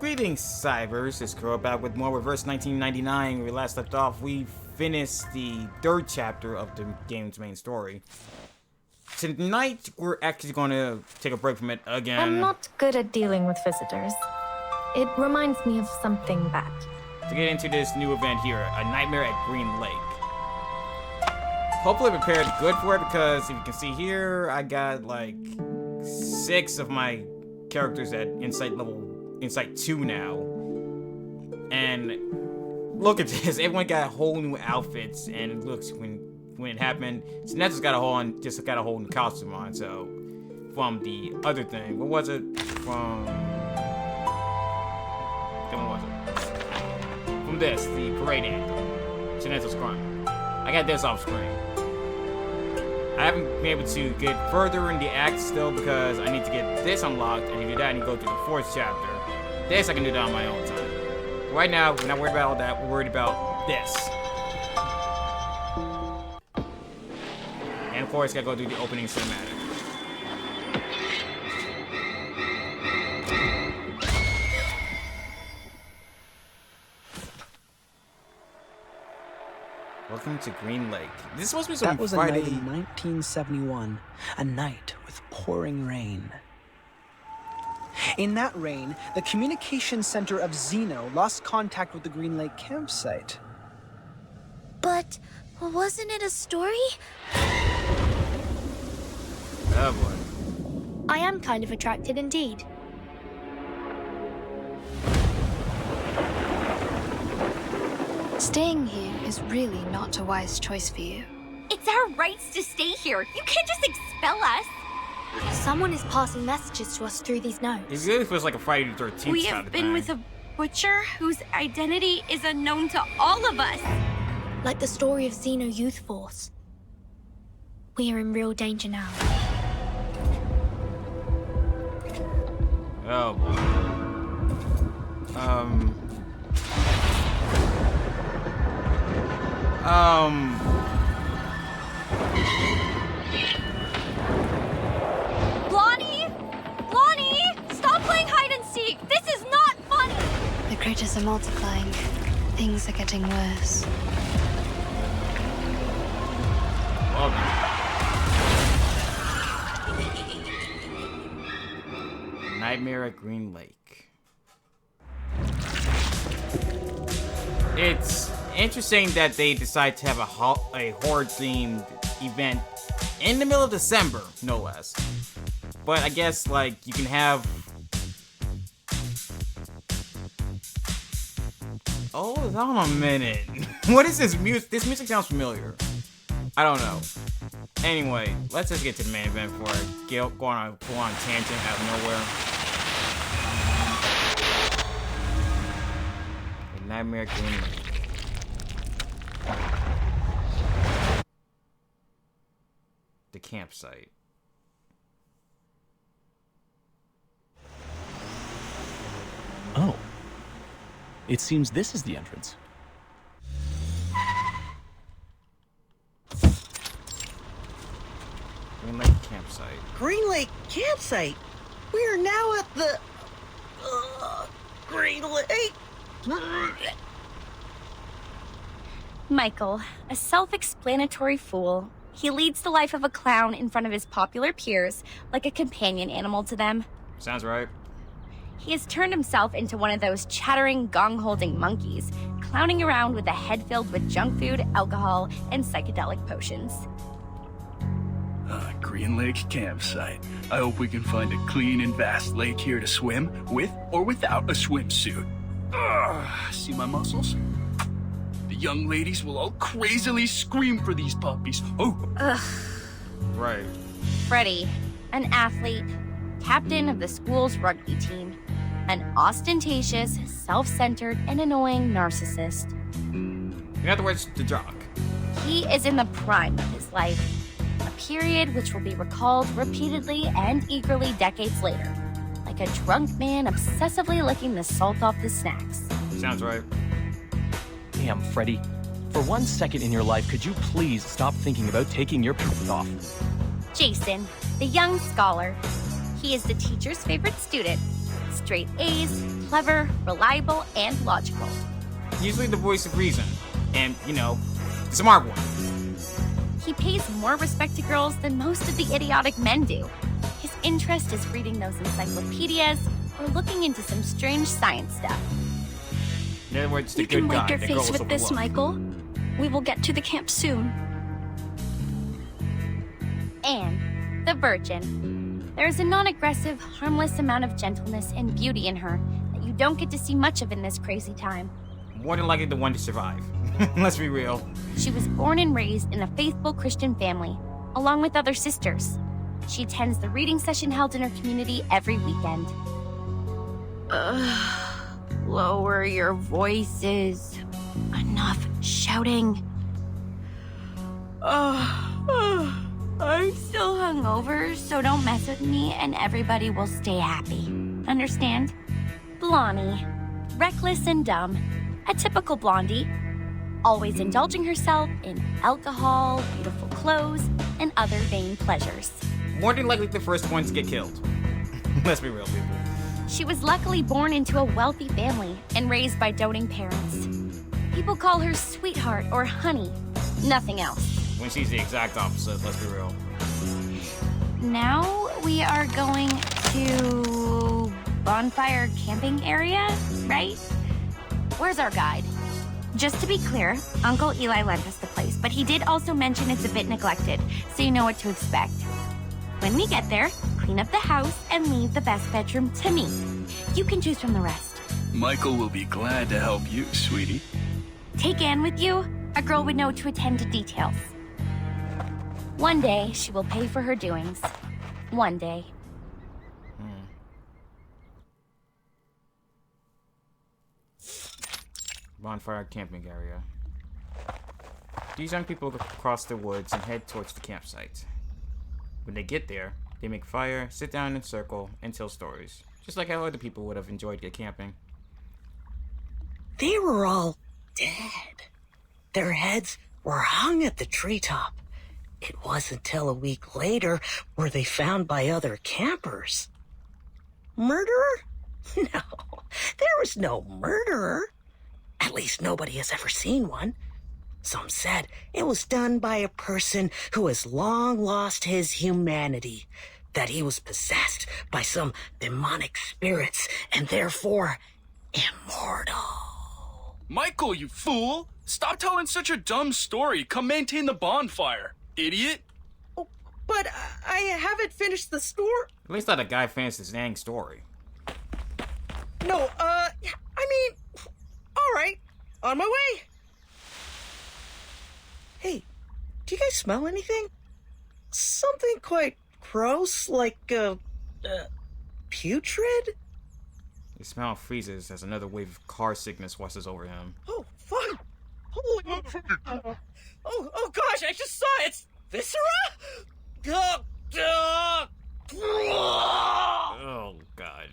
Greetings, Cybers. It's Kuro back with more Reverse 1999. Where we last left off, we finished the third chapter of the game's main story. Tonight, we're actually going to take a break from it again. I'm not good at dealing with visitors. It reminds me of something bad. To get into this new event here, A Nightmare at Green Lake. Hopefully prepared good for it, because if you can see here, I got like 6 of my characters at Insight 2 now. And look at this, everyone got whole new outfits, and it looks when it happened, Sinetsu's got a whole new costume on, so from the other thing. What was it? From this, the parade anthem. Sinetsu's crying. I got this off screen. I haven't been able to get further in the act still because I need to get this unlocked, and to do that I need to go through the 4th chapter. This I can do that on my own time. But right now, we're not worried about all that, we're worried about this. And of course, gotta go do the opening cinematic. Welcome to Green Lake. This is supposed to be some That was Friday. a night in 1971, a night with pouring rain. In that rain, the communication center of Xeno lost contact with the Green Lake campsite. But wasn't it a story? Oh boy. I am kind of attracted indeed. Staying here is really not a wise choice for you. It's our rights to stay here. You can't just expel us. Someone is passing messages to us through these notes. It really feels like a Friday the 13th We kind have of been thing. with a butcher whose identity is unknown to all of us. Like the story of Xeno Youth Force. We are in real danger now. Oh boy. Lonnie, stop playing hide and seek. This is not funny. The critters are multiplying. Things are getting worse. Well, Nightmare at Green Lake. It's interesting that they decide to have a horror-themed event in the middle of December, no less. But I guess, like, you can have... Oh, hold on a minute. What is this music? This music sounds familiar. I don't know. Anyway, let's just get to the main event before I go on a full-on tangent out of nowhere. A Nightmare at Green Lake. The campsite. Oh. It seems this is the entrance. Green Lake campsite. Green Lake campsite? We are now at the... Green Lake? Michael, a self-explanatory fool. He leads the life of a clown in front of his popular peers, like a companion animal to them. Sounds right. He has turned himself into one of those chattering, gong-holding monkeys, clowning around with a head filled with junk food, alcohol, and psychedelic potions. Green Lake campsite. I hope we can find a clean and vast lake here to swim, with or without a swimsuit. See my muscles? The young ladies will all crazily scream for these puppies. Oh! Ugh. Right. Freddie, an athlete, captain of the school's rugby team, an ostentatious, self-centered, and annoying narcissist. In other words, the jock. He is in the prime of his life, a period which will be recalled repeatedly and eagerly decades later, like a drunk man obsessively licking the salt off his snacks. Sounds right. Damn, Freddy. For 1 second in your life, could you please stop thinking about taking your pants off? Jason, the young scholar. He is the teacher's favorite student. Straight A's, clever, reliable, and logical. Usually the voice of reason. And, you know, the smart one. He pays more respect to girls than most of the idiotic men do. His interest is reading those encyclopedias or looking into some strange science stuff. In other words, the You good can guy wipe your that face girls with this, overlook. Michael. We will get to the camp soon. Anne, the virgin. There's a non-aggressive, harmless amount of gentleness and beauty in her that you don't get to see much of in this crazy time. More than likely the one to survive. Let's be real. She was born and raised in a faithful Christian family, along with other sisters. She attends the reading session held in her community every weekend. Lower your voices. Enough shouting. I'm still hungover, so don't mess with me and everybody will stay happy. Understand? Blondie. Reckless and dumb. A typical blondie. Always indulging herself in alcohol, beautiful clothes, and other vain pleasures. More than likely the first one to get killed. Let's be real, people. She was luckily born into a wealthy family and raised by doting parents. People call her sweetheart or honey, nothing else. When she's the exact opposite, let's be real. Now we are going to bonfire camping area, right? Where's our guide? Just to be clear, Uncle Eli lent us the place, but he did also mention it's a bit neglected, so you know what to expect. When we get there, clean up the house and leave the best bedroom to me. You can choose from the rest. Michael will be glad to help you, sweetie. Take Anne with you. A girl would know to attend to details. One day, she will pay for her doings. One day. Bonfire camping area. These young people cross the woods and head towards the campsite. When they get there, they make fire, sit down in a circle, and tell stories. Just like how other people would have enjoyed their camping. They were all dead. Their heads were hung at the treetop. It wasn't until a week later were they found by other campers. Murderer? No, there was no murderer. At least nobody has ever seen one. Some said it was done by a person who has long lost his humanity, that he was possessed by some demonic spirits and therefore immortal. Michael, you fool! Stop telling such a dumb story. Come maintain the bonfire, idiot. Oh, but I haven't finished the story. At least let a guy finish his dang story. No, I mean, all right, on my way. Hey, do you guys smell anything? Something quite gross, like, putrid? The smell freezes as another wave of car sickness washes over him. Oh, fuck! Holy... Oh gosh, I just saw it! It's viscera? Oh, God.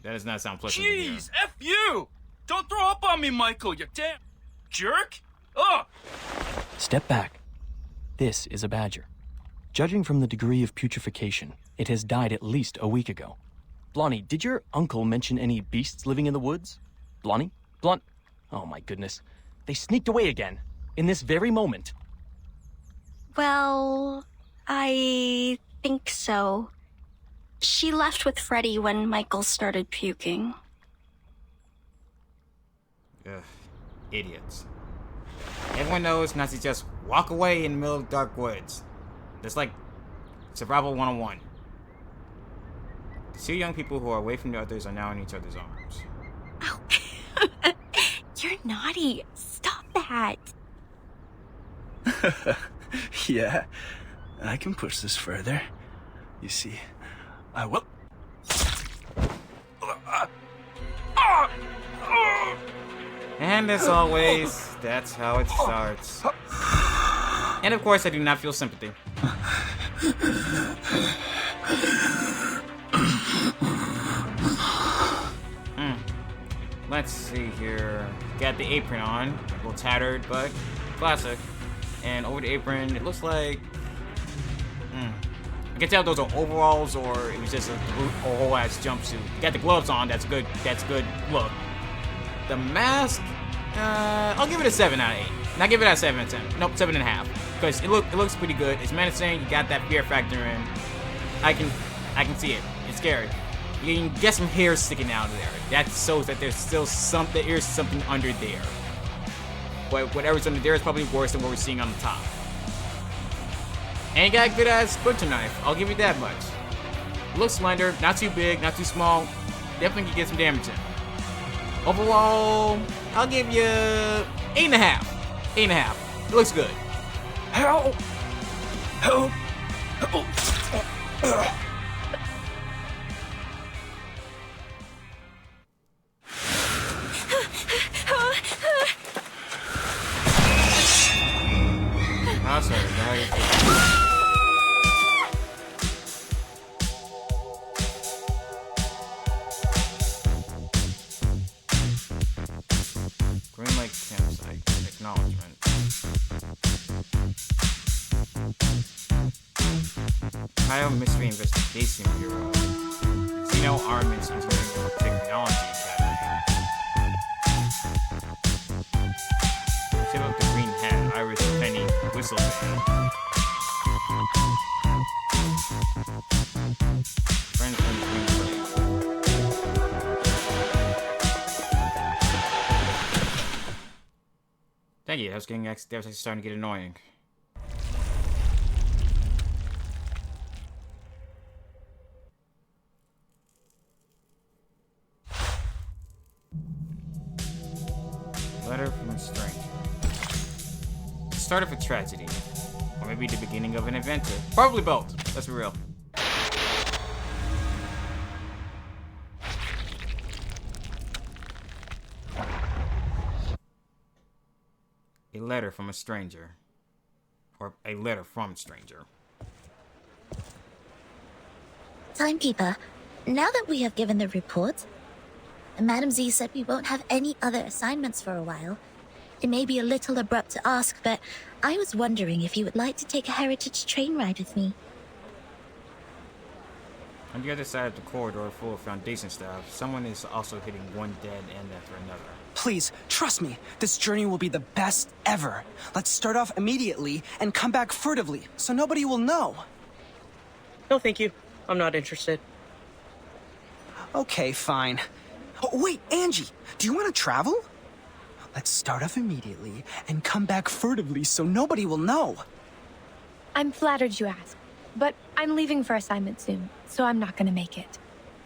That does not sound pleasant to hear. Jeez, F you! Don't throw up on me, Michael, you damn jerk! Ugh! Step back. This is a badger. Judging from the degree of putrefaction, it has died at least a week ago. Blondie, did your uncle mention any beasts living in the woods? Blondie? Oh my goodness. They sneaked away again. In this very moment. Well, I think so. She left with Freddy when Michael started puking. Ugh. Idiots. Everyone knows not to just walk away in the middle of dark woods. It's like survival 101. The two young people who are away from the others are now in each other's arms. Oh, you're naughty. Stop that. Yeah, I can push this further. You see, I will... And as always, that's how it starts. And of course, I do not feel sympathy. Let's see here. Got the apron on. A little tattered, but classic. And over the apron, it looks like... can tell if those are overalls or it was just a whole ass jumpsuit. You got the gloves on, that's good. That's a good look. The mask, I'll give it a 7 out of 8. Not give it a 7 out of 10. Nope, 7.5. Because it looks pretty good. It's menacing. You got that fear factor in. I can see it. It's scary. You can get some hair sticking out of there. That shows that there's still something under there. But whatever's under there is probably worse than what we're seeing on the top. And you got a good ass butcher knife. I'll give you that much. Looks slender, not too big, not too small. Definitely can get some damage in. Overall, I'll give you 8.5. 8.5. It looks good. Help! Help! Help! Sorry, guys. Green Lake Campsite. Acknowledgement. Ohio Mystery Investigation Bureau. Xeno Armaments Engineering Technology Academy. Ship up the green hat, Irish penny, whistle band. Friends from the green plate. Thank you. That was actually starting to get annoying. Letter from a stranger. The start of a tragedy. Or maybe the beginning of an adventure. Probably both. Let's be real. A letter from a stranger. Or a letter from a stranger. Timekeeper, now that we have given the report, Madam Z said we won't have any other assignments for a while. It may be a little abrupt to ask, but I was wondering if you would like to take a heritage train ride with me. On the other side of the corridor full of Foundation staff, someone is also hitting one dead end after another. Please, trust me, this journey will be the best ever. Let's start off immediately and come back furtively, so nobody will know. No, thank you. I'm not interested. Okay, fine. Oh, wait, Angie, do you want to travel? Let's start off immediately and come back furtively so nobody will know. I'm flattered you asked, but I'm leaving for assignment soon, so I'm not gonna make it.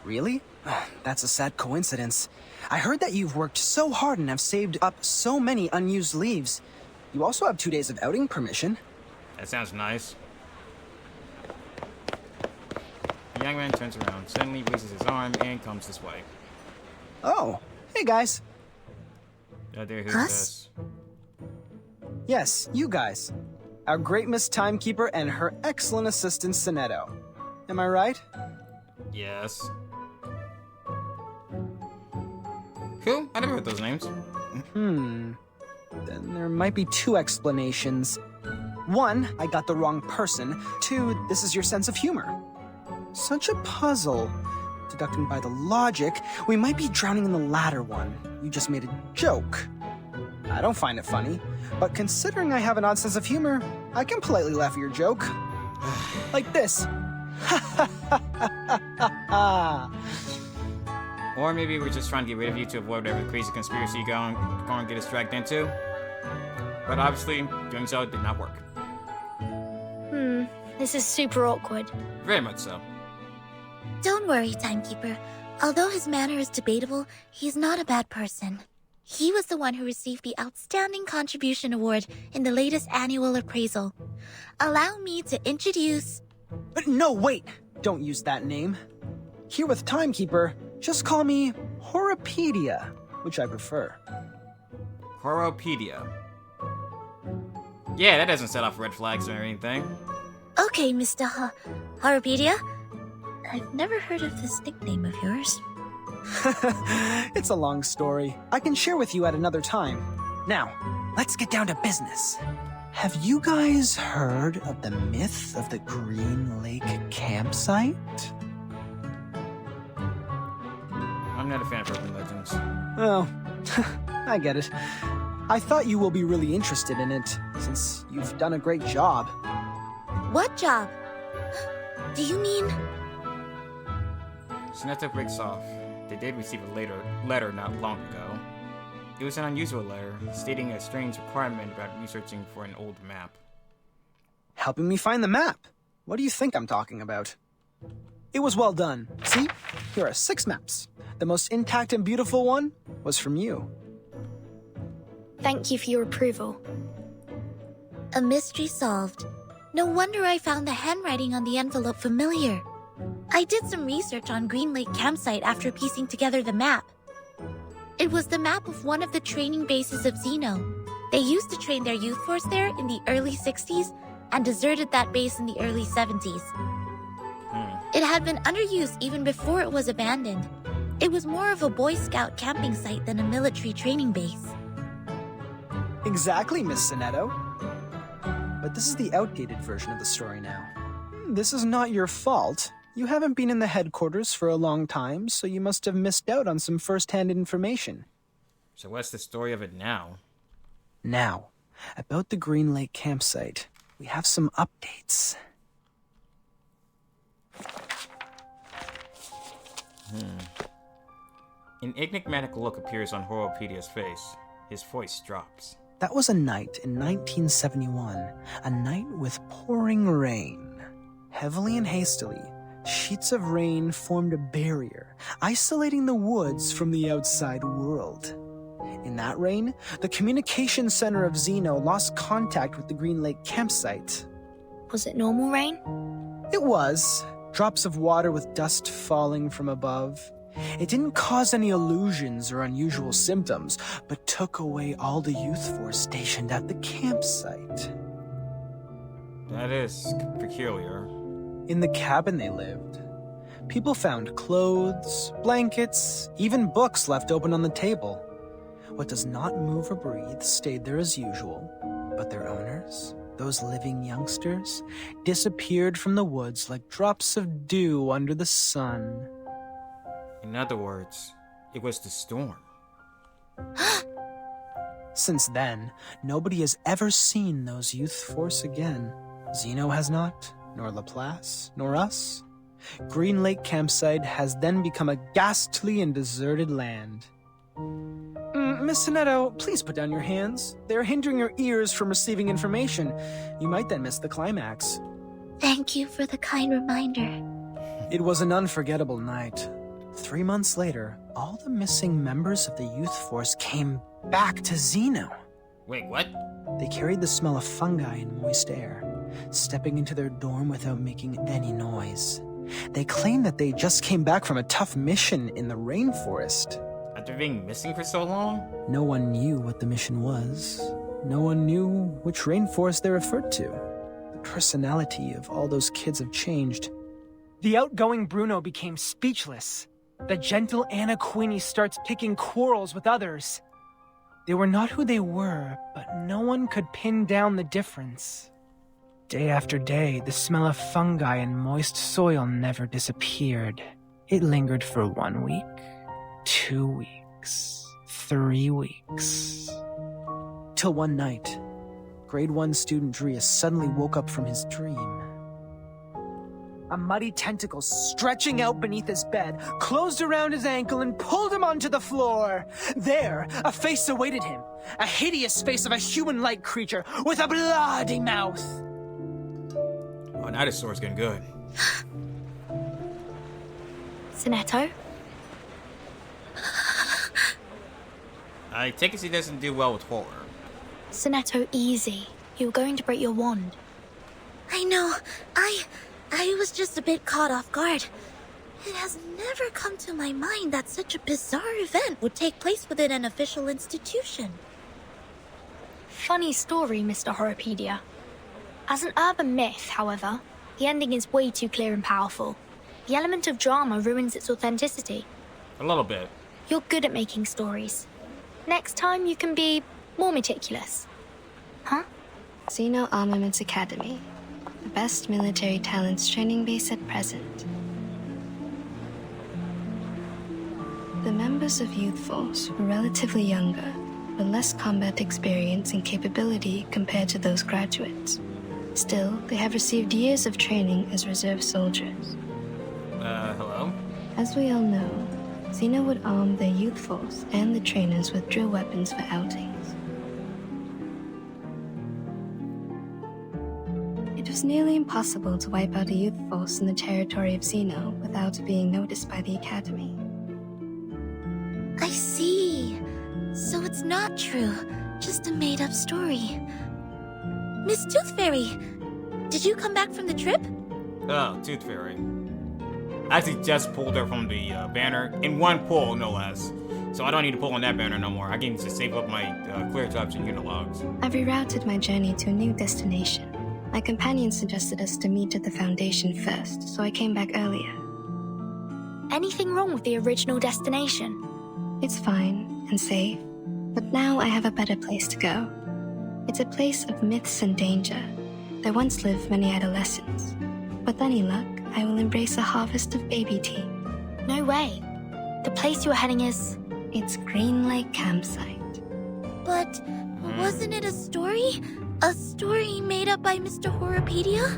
Really? That's a sad coincidence. I heard that you've worked so hard and have saved up so many unused leaves. You also have 2 days of outing permission. That sounds nice. The young man turns around, suddenly raises his arm, and comes this way. Oh, hey guys. Who's this? Yes, you guys. Our great Miss Timekeeper and her excellent assistant, Sonetto. Am I right? Yes. Cool, I never heard those names. Then there might be 2 explanations. 1, I got the wrong person. 2, this is your sense of humor. Such a puzzle. Deducting by the logic, we might be drowning in the latter one. You just made a joke. I don't find it funny, but considering I have an odd sense of humor, I can politely laugh at your joke. Like this. Or maybe we're just trying to get rid of you to avoid whatever crazy conspiracy you're going to get us dragged into. But obviously, doing so did not work. This is super awkward. Very much so. Don't worry, Timekeeper. Although his manner is debatable, he's not a bad person. He was the one who received the Outstanding Contribution Award in the latest annual appraisal. Allow me to introduce... No, wait! Don't use that name. Here with Timekeeper, just call me Horopedia, which I prefer. Horopedia. Yeah, that doesn't set off red flags or anything. Okay, Mr. Horopedia. I've never heard of this nickname of yours. It's a long story. I can share with you at another time. Now, let's get down to business. Have you guys heard of the myth of the Green Lake campsite? I'm not a fan of urban legends. Well, I get it. I thought you will be really interested in it, since you've done a great job. What job? Do you mean? Sonetta breaks off. They did receive a letter not long ago. It was an unusual letter, stating a strange requirement about researching for an old map. Helping me find the map? What do you think I'm talking about? It was well done. See? Here are 6 maps. The most intact and beautiful one was from you. Thank you for your approval. A mystery solved. No wonder I found the handwriting on the envelope familiar. I did some research on Green Lake campsite after piecing together the map. It was the map of one of the training bases of Xeno. They used to train their youth force there in the early 60s and deserted that base in the early 70s. It had been underused even before it was abandoned. It was more of a Boy Scout camping site than a military training base. Exactly, Miss Sonetto. But this is the outdated version of the story now. This is not your fault. You haven't been in the headquarters for a long time, so you must have missed out on some first-hand information. So what's the story of it now? Now, about the Green Lake campsite, we have some updates. An enigmatic look appears on Horopedia's face. His voice drops. That was a night in 1971, a night with pouring rain. Heavily and hastily, sheets of rain formed a barrier, isolating the woods from the outside world. In that rain, the communication center of Xeno lost contact with the Green Lake campsite. Was it normal rain? It was. Drops of water with dust falling from above. It didn't cause any illusions or unusual symptoms, but took away all the youth force stationed at the campsite. That is peculiar. In the cabin they lived, people found clothes, blankets, even books left open on the table. What does not move or breathe stayed there as usual, but their owners, those living youngsters, disappeared from the woods like drops of dew under the sun. In other words, it was the storm. Since then, nobody has ever seen those youth force again. Xeno has not, nor Laplace, nor us. Green Lake campsite has then become a ghastly and deserted land. Miss Sonetto, please put down your hands. They're hindering your ears from receiving information. You might then miss the climax. Thank you for the kind reminder. It was an unforgettable night. 3 months later, all the missing members of the youth force came back to Xeno. Wait, what? They carried the smell of fungi and moist air, stepping into their dorm without making any noise. They claimed that they just came back from a tough mission in the rainforest. After being missing for so long? No one knew what the mission was. No one knew which rainforest they referred to. The personality of all those kids have changed. The outgoing Bruno became speechless. The gentle Anna Queenie starts picking quarrels with others. They were not who they were, but no one could pin down the difference. Day after day, the smell of fungi and moist soil never disappeared. It lingered for 1 week, 2 weeks, 3 weeks. Till one night, grade 1 student Drea suddenly woke up from his dream. A muddy tentacle stretching out beneath his bed, closed around his ankle and pulled him onto the floor. There, a face awaited him. A hideous face of a human-like creature with a bloody mouth. Oh, now this story's getting good. Sonetto? I take it she doesn't do well with horror. Sonetto, easy. You're going to break your wand. I know. I was just a bit caught off guard. It has never come to my mind that such a bizarre event would take place within an official institution. Funny story, Mr. Horopedia. As an urban myth, however, the ending is way too clear and powerful. The element of drama ruins its authenticity. A little bit. You're good at making stories. Next time you can be more meticulous. Huh? Xeno Armaments Academy, the best military talents training base at present. The members of Youth Force were relatively younger, with less combat experience and capability compared to those graduates. Still, they have received years of training as reserve soldiers. Hello? As we all know, Xeno would arm their youth force and the trainers with drill weapons for outings. It was nearly impossible to wipe out a youth force in the territory of Xeno without being noticed by the Academy. I see. So it's not true, just a made-up story. Miss Tooth Fairy, did you come back from the trip? Oh, Tooth Fairy. I actually just pulled her from the banner, in one pull, no less. So I don't need to pull on that banner no more. I can just save up my clear jobs and unilogs. I've rerouted my journey to a new destination. My companion suggested us to meet at the Foundation first, so I came back earlier. Anything wrong with the original destination? It's fine and safe, but now I have a better place to go. It's a place of myths and danger. There once lived many adolescents. With any luck, I will embrace a harvest of baby teeth. No way. The place you're heading is... It's Green Lake Campsite. But wasn't it a story? A story made up by Mr. Horopedia?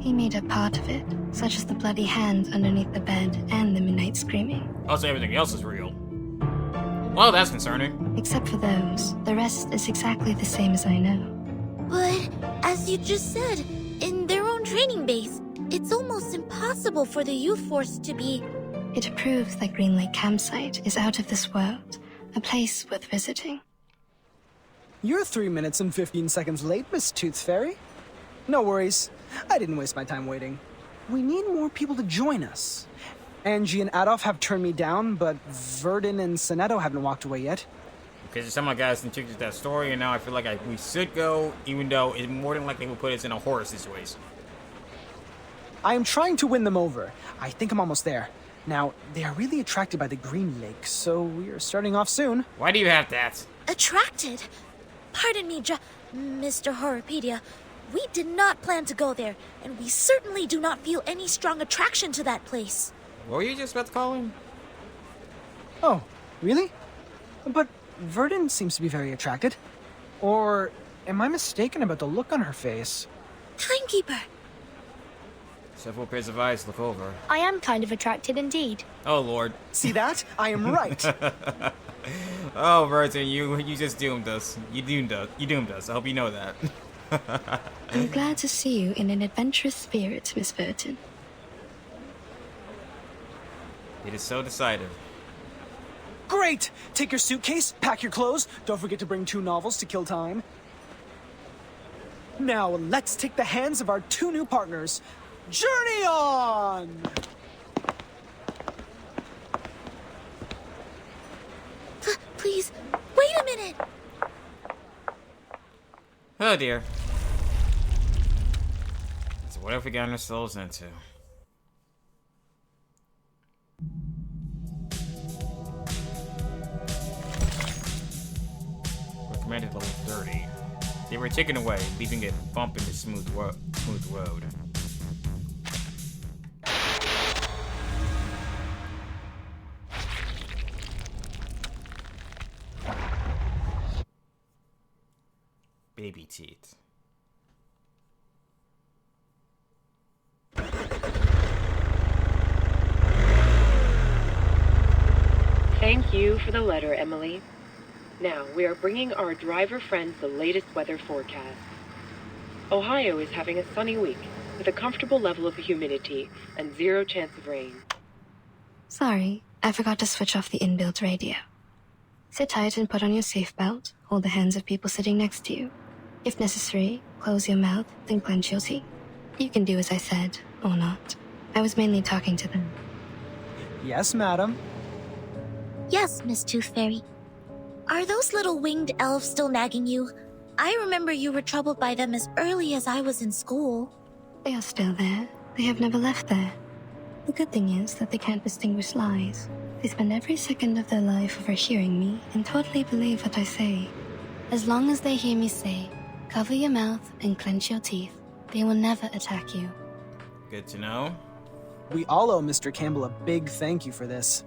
He made up part of it, such as the bloody hand underneath the bed and the midnight screaming. Also, everything else is real. Well, that's concerning. Except for those, the rest is exactly the same as I know. But, as you just said, in their own training base, it's almost impossible for the youth force to be... It proves that Green Lake Campsite is out of this world, a place worth visiting. You're 3 minutes and 15 seconds late, Miss Tooth Fairy. No worries. I didn't waste my time waiting. We need more people to join us. Angie and Adolf have turned me down, but Verdun and Sonetto haven't walked away yet. Because some of my guys didn't check that story, and now I feel like we should go, even though it more than likely would put us in a horror situation. I am trying to win them over. I think I'm almost there. Now, they are really attracted by the Green Lake, so we are starting off soon. Why do you have that? Attracted? Pardon me, Mr. Horopedia. We did not plan to go there, and we certainly do not feel any strong attraction to that place. What were you just about to call him? Oh, really? But Verdun seems to be very attracted. Or am I mistaken about the look on her face? Timekeeper! Several pairs of eyes look over. I am kind of attracted indeed. Oh, Lord. See that? I am right. Oh, Burton, you just doomed us. You doomed us. I hope you know that. I'm glad to see you in an adventurous spirit, Miss Burton. It is so decided. Great! Take your suitcase, pack your clothes, don't forget to bring 2 novels to kill time. Now, let's take the hands of our 2 new partners. Journey on! Please, wait a minute! Oh, dear. So what have we gotten ourselves into? Recommended level 30. They were taken away, leaving it bumping the smooth road. Baby teeth. Thank you for the letter, Emily. Now, we are bringing our driver friends the latest weather forecast. Ohio is having a sunny week, with a comfortable level of humidity and 0 chance of rain. Sorry, I forgot to switch off the inbuilt radio. Sit tight and put on your safe belt. Hold the hands of people sitting next to you. If necessary, close your mouth, then clench your teeth. You can do as I said, or not. I was mainly talking to them. Yes, madam. Yes, Miss Tooth Fairy. Are those little winged elves still nagging you? I remember you were troubled by them as early as I was in school. They are still there. They have never left there. The good thing is that they can't distinguish lies. They spend every second of their life overhearing me and totally believe what I say. As long as they hear me say, Cover your mouth and clench your teeth. They will never attack you. Good to know. We all owe Mr. Campbell a big thank you for this.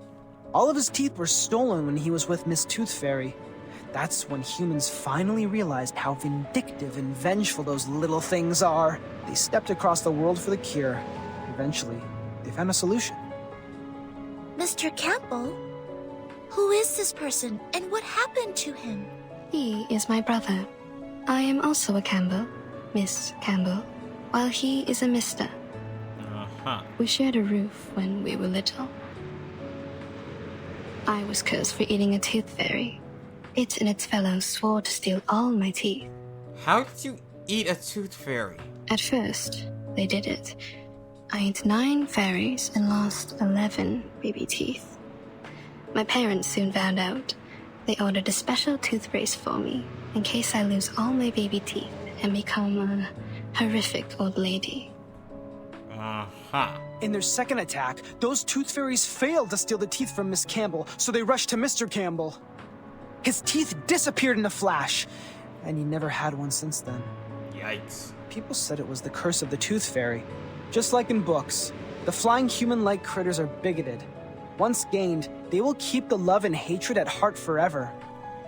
All of his teeth were stolen when he was with Miss Tooth Fairy. That's when humans finally realized how vindictive and vengeful those little things are. They stepped across the world for the cure. Eventually, they found a solution. Mr. Campbell? Who is this person, and what happened to him? He is my brother. I am also a Campbell, Miss Campbell, while he is a Mr. We shared a roof when we were little. I was cursed for eating a tooth fairy. It and its fellows swore to steal all my teeth. How did you eat a tooth fairy? At first, they did it. I ate 9 fairies and lost 11 baby teeth. My parents soon found out. They ordered a special tooth brace for me, in case I lose all my baby teeth and become a horrific old lady. In their second attack, those tooth fairies failed to steal the teeth from Miss Campbell, so they rushed to Mr. Campbell. His teeth disappeared in a flash, and he never had one since then. Yikes. People said it was the curse of the tooth fairy. Just like in books, the flying human-like critters are bigoted. Once gained, they will keep the love and hatred at heart forever.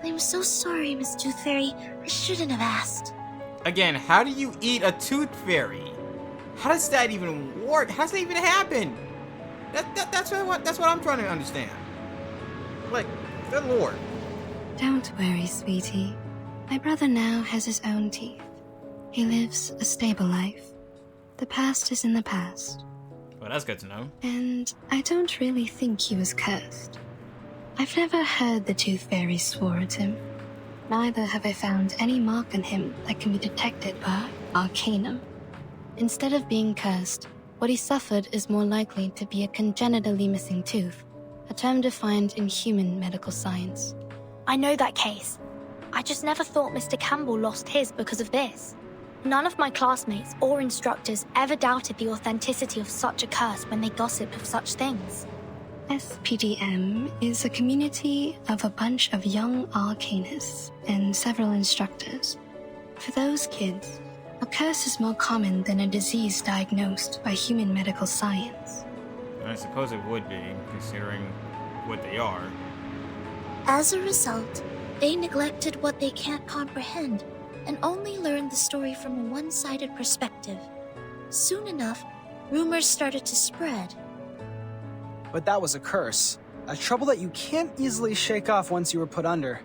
I'm so sorry, Miss Tooth Fairy. I shouldn't have asked. Again, how do you eat a tooth fairy? How does that even work? How does that even happen? That's what I'm trying to understand. Like, good lord. Don't worry, sweetie. My brother now has his own teeth. He lives a stable life. The past is in the past. Well, that's good to know. And I don't really think he was cursed. I've never heard the tooth fairy swore at him. Neither have I found any mark on him that can be detected by Arcanum. Instead of being cursed, what he suffered is more likely to be a congenitally missing tooth, a term defined in human medical science. I know that case. I just never thought Mr. Campbell lost his because of this. None of my classmates or instructors ever doubted the authenticity of such a curse when they gossiped of such things. SPDM is a community of a bunch of young arcanists and several instructors. For those kids, a curse is more common than a disease diagnosed by human medical science. I suppose it would be, considering what they are. As a result, they neglected what they can't comprehend and only learned the story from a one-sided perspective. Soon enough, rumors started to spread. But that was a curse. A trouble that you can't easily shake off once you were put under.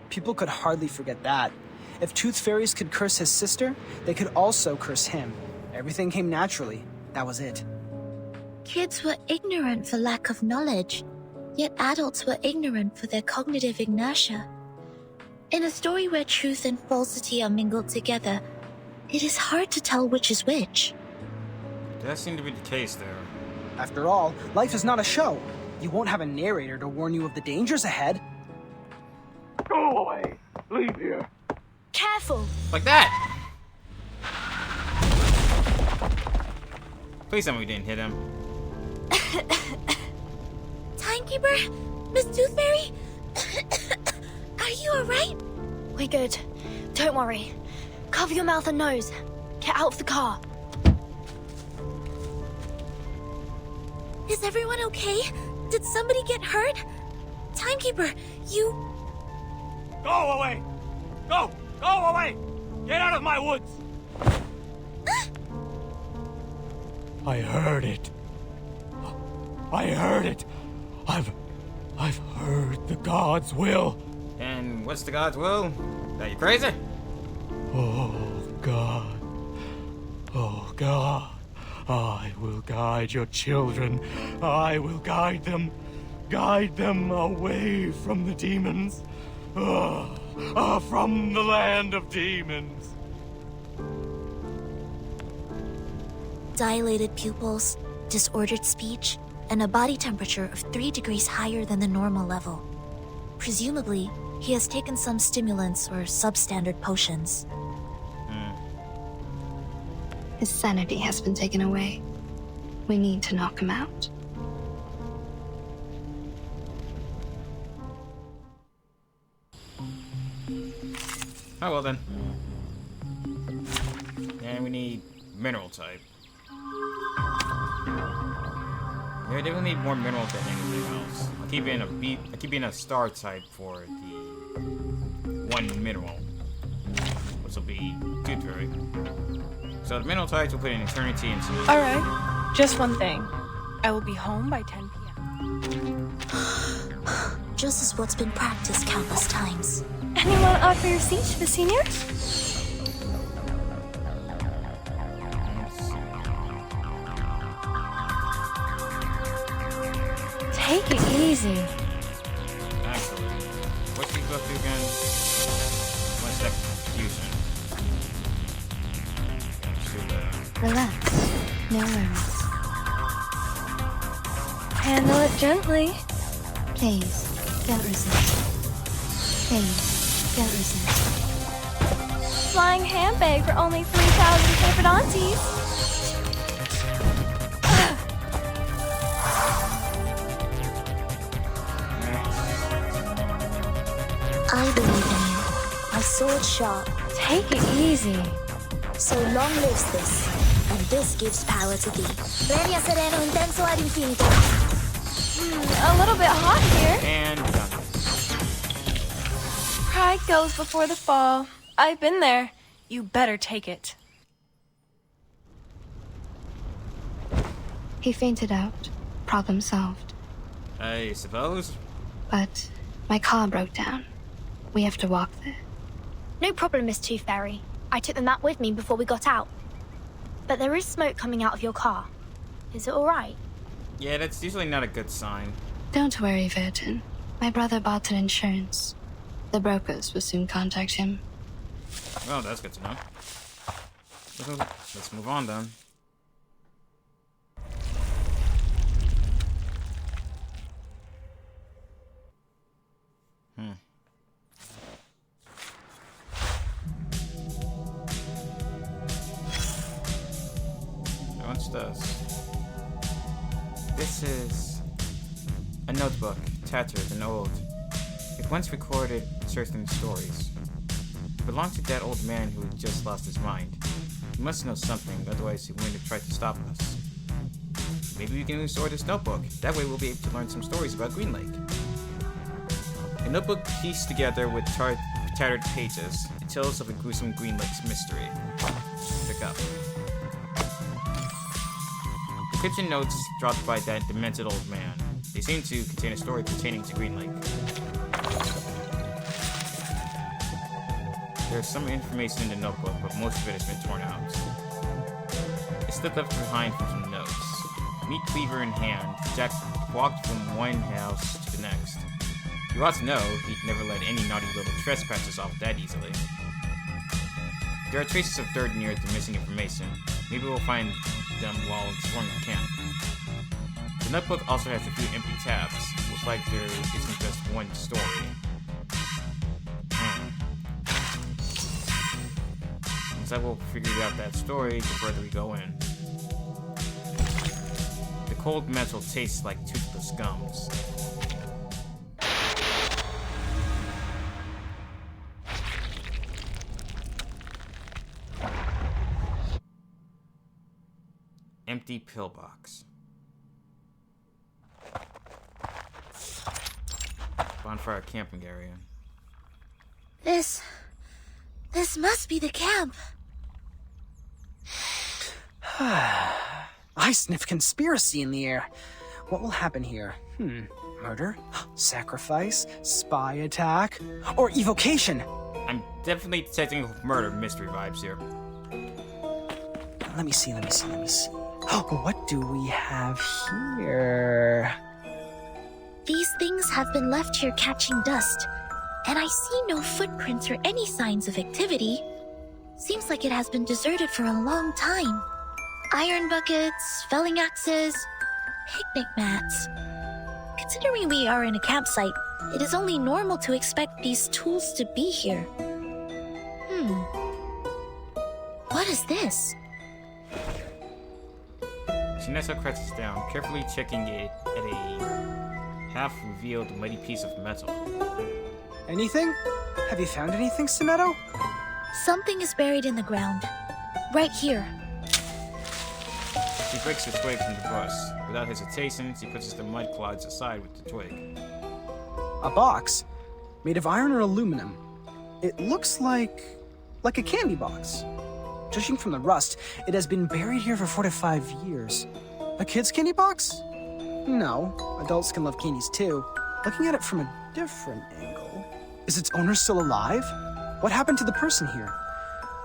People could hardly forget that. If tooth fairies could curse his sister, they could also curse him. Everything came naturally. That was it. Kids were ignorant for lack of knowledge, yet adults were ignorant for their cognitive inertia. In a story where truth and falsity are mingled together, it is hard to tell which is which. That seemed to be the case there. After all, life is not a show. You won't have a narrator to warn you of the dangers ahead. Go away! Leave here! Careful! Like that! Please tell me we didn't hit him. Timekeeper? Miss Tooth Fairy? Are you alright? We're good. Don't worry. Cover your mouth and nose. Get out of the car. Is everyone okay? Did somebody get hurt? Timekeeper, you... Go away! Go! Go away! Get out of my woods! I heard it. I heard it. I've heard the gods' will. And what's the god's will? Are you crazy? Oh, God. Oh, God. I will guide your children. I will guide them. Guide them away from the demons. From the land of demons. Dilated pupils, disordered speech, and a body temperature of 3 degrees higher than the normal level. Presumably, he has taken some stimulants or substandard potions. His sanity has been taken away. We need to knock him out. Oh, well then. And we need mineral type. Yeah, I definitely need more mineral than anything else. I keep in a star type for the one mineral, which will be tooth fairy. So the mineral types will put in eternity and some. Alright, just one thing. I will be home by 10 p.m. Just as what's been practiced countless times. Anyone offer your seat to the seniors? Take it easy. Actually, what's he supposed to do again? One second. Fusion. Relax. No worries. Handle it gently. Please, don't resist. Please, don't resist. Flying handbag for only 3,000 favorite aunties. I believe in you. My sword sharp. Take it easy. So long lives this, and this gives power to thee. Premia sereno intenso ad infinito. A little bit hot here. And done. Pride goes before the fall. I've been there. You better take it. He fainted out. Problem solved. I suppose. But my car broke down. We have to walk there. No problem, Miss Tooth Fairy. I took the map with me before we got out. But there is smoke coming out of your car. Is it alright? Yeah, that's usually not a good sign. Don't worry, Virgin. My brother bought an insurance. The brokers will soon contact him. Well, that's good to know. Let's move on then. What's this? This is a notebook, tattered and old. It once recorded certain stories. It belonged to that old man who had just lost his mind. He must know something, otherwise he wouldn't have tried to stop us. Maybe we can restore this notebook. That way we'll be able to learn some stories about Green Lake. A notebook pieced together with tattered pages. It tells of a gruesome Green Lake's mystery. Pick up. Encryption notes dropped by that demented old man. They seem to contain a story pertaining to Green Lake. There's some information in the notebook, but most of it has been torn out. A slip left behind from some notes. Meat cleaver in hand, Jack walked from one house to the next. You ought to know he'd never let any naughty little trespassers off that easily. There are traces of dirt near the missing information. Maybe we'll find them while exploring the camp. The notebook also has a few empty tabs. Looks like there isn't just one story. Looks like we'll figure out that story the further we go in. The cold metal tastes like toothless gums. Empty pillbox. Bonfire camping area. This must be the camp. I sniff conspiracy in the air. What will happen here? Murder? Sacrifice? Spy attack? Or evocation? I'm definitely detecting murder mystery vibes here. Let me see. What do we have here? These things have been left here catching dust, and I see no footprints or any signs of activity. Seems like it has been deserted for a long time. Iron buckets, felling axes, picnic mats. Considering we are in a campsite, it is only normal to expect these tools to be here. What is this? Shinessa crouches down, carefully checking it at a half-revealed muddy piece of metal. Anything? Have you found anything, Sonetto? Something is buried in the ground. Right here. She breaks the twig from the bus. Without hesitation, she pushes the mud clods aside with the twig. A box made of iron or aluminum. It looks like a candy box. Judging from the rust, it has been buried here for 4 to 5 years. A kid's candy box? No, adults can love candies too. Looking at it from a different angle, is its owner still alive? What happened to the person here?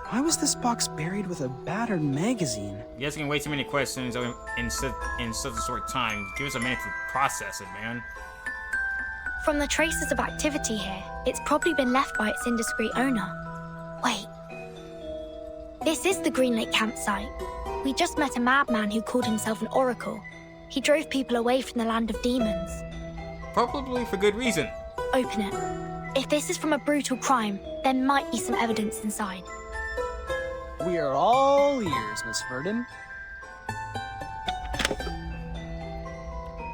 Why was this box buried with a battered magazine? You're asking way too many questions in such a short time. Give us a minute to process it, man. From the traces of activity here, it's probably been left by its indiscreet owner. Wait. This is the Green Lake campsite. We just met a madman who called himself an oracle. He drove people away from the land of demons. Probably for good reason. Open it. If this is from a brutal crime, there might be some evidence inside. We are all ears, Miss Verdon.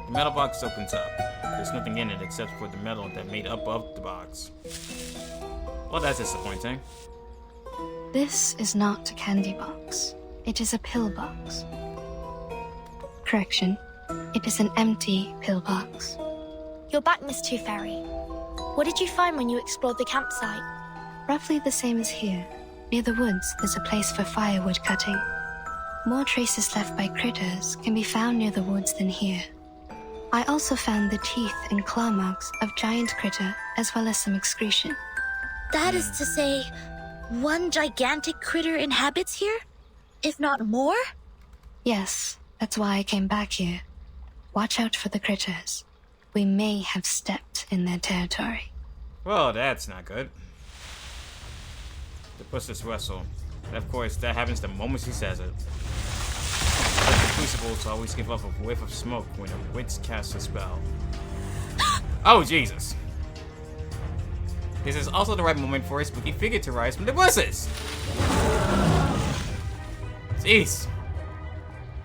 The metal box opens up. There's nothing in it except for the metal that made up of the box. Well, that's disappointing. This is not a candy box. It is a pill box. Correction. It is an empty pill box. You're back, Miss Tooth Fairy. What did you find when you explored the campsite? Roughly the same as here. Near the woods, there's a place for firewood cutting. More traces left by critters can be found near the woods than here. I also found the teeth and claw marks of giant critter, as well as some excretion. That is to say, one gigantic critter inhabits here? If not more? Yes, that's why I came back here. Watch out for the critters. We may have stepped in their territory. Well, that's not good. The puss's wrestle. And of course, that happens the moment she says it. Like the crucibles always give off a whiff of smoke when a witch casts a spell. Oh, Jesus. This is also the right moment for a spooky figure to rise from the bushes. Jeez.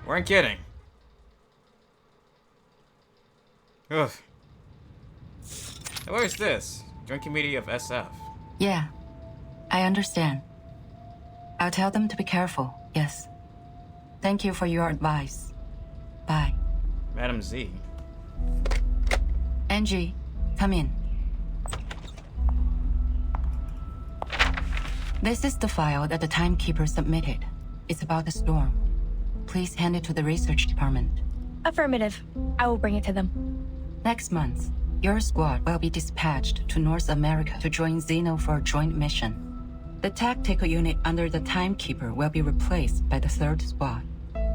Weren't kidding. Ugh. Where is this? Joint Committee of SF. Yeah. I understand. I'll tell them to be careful, yes. Thank you for your advice. Bye. Madam Z. Angie, come in. This is the file that the timekeeper submitted. It's about the storm. Please hand it to the research department. Affirmative. I will bring it to them. Next month, your squad will be dispatched to North America to join Xeno for a joint mission. The tactical unit under the timekeeper will be replaced by the 3rd squad.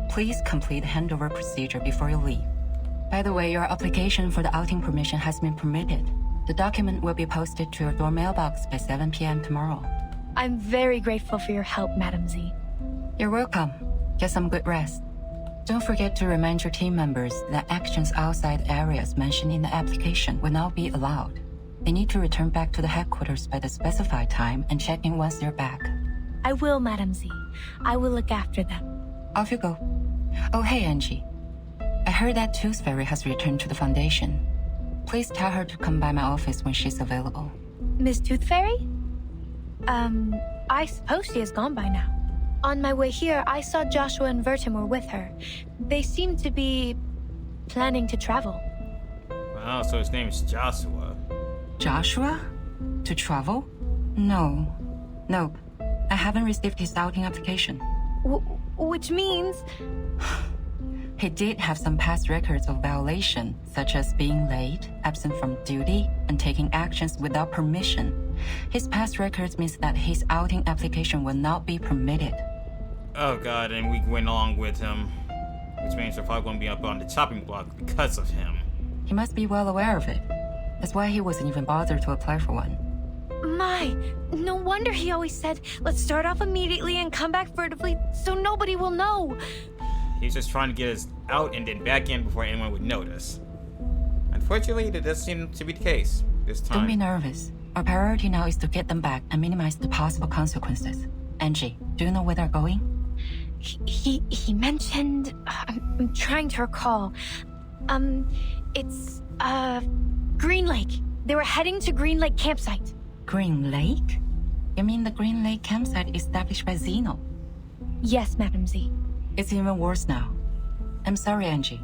Please complete the handover procedure before you leave. By the way, your application for the outing permission has been permitted. The document will be posted to your door mailbox by 7 p.m. tomorrow. I'm very grateful for your help, Madam Z. You're welcome. Get some good rest. Don't forget to remind your team members that actions outside areas mentioned in the application will not be allowed. They need to return back to the headquarters by the specified time and check in once they're back. I will, Madam Z. I will look after them. Off you go. Oh, hey, Angie. I heard that Tooth Fairy has returned to the Foundation. Please tell her to come by my office when she's available. Miss Tooth Fairy? I suppose she is gone by now. On my way here, I saw Joshua and Vertimore with her. They seem to be planning to travel. Wow, so his name's Joshua. Joshua? To travel? No. Nope. I haven't received his outing application. Which means... He did have some past records of violation, such as being late, absent from duty, and taking actions without permission. His past records means that his outing application will not be permitted. Oh god, and we went along with him. Which means we're probably going to be up on the chopping block because of him. He must be well aware of it. That's why he wasn't even bothered to apply for one. My, no wonder he always said, let's start off immediately and come back furtively so nobody will know. He's just trying to get us out and then back in before anyone would notice. Unfortunately, that does seem to be the case this time. Don't be nervous. Our priority now is to get them back and minimize the possible consequences. Angie, do you know where they're going? He mentioned... I'm trying to recall. It's, Green Lake. They were heading to Green Lake campsite. Green Lake? You mean the Green Lake campsite established by Xeno? Yes, Madam Z. It's even worse now. I'm sorry, Angie.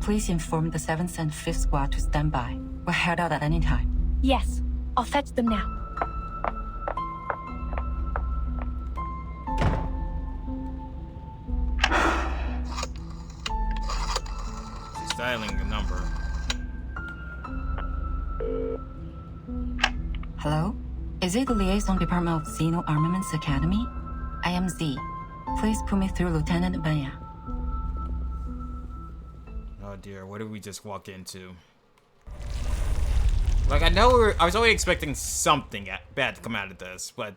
Please inform the 7th and 5th Squad to stand by. We'll head out at any time. Yes, I'll fetch them now. She's dialing the number. Hello? Is it the Liaison Department of Xeno Armaments Academy? I am Z. Please put me through Lieutenant Banya. Oh dear, what did we just walk into? Like, I know I was always expecting something bad to come out of this, but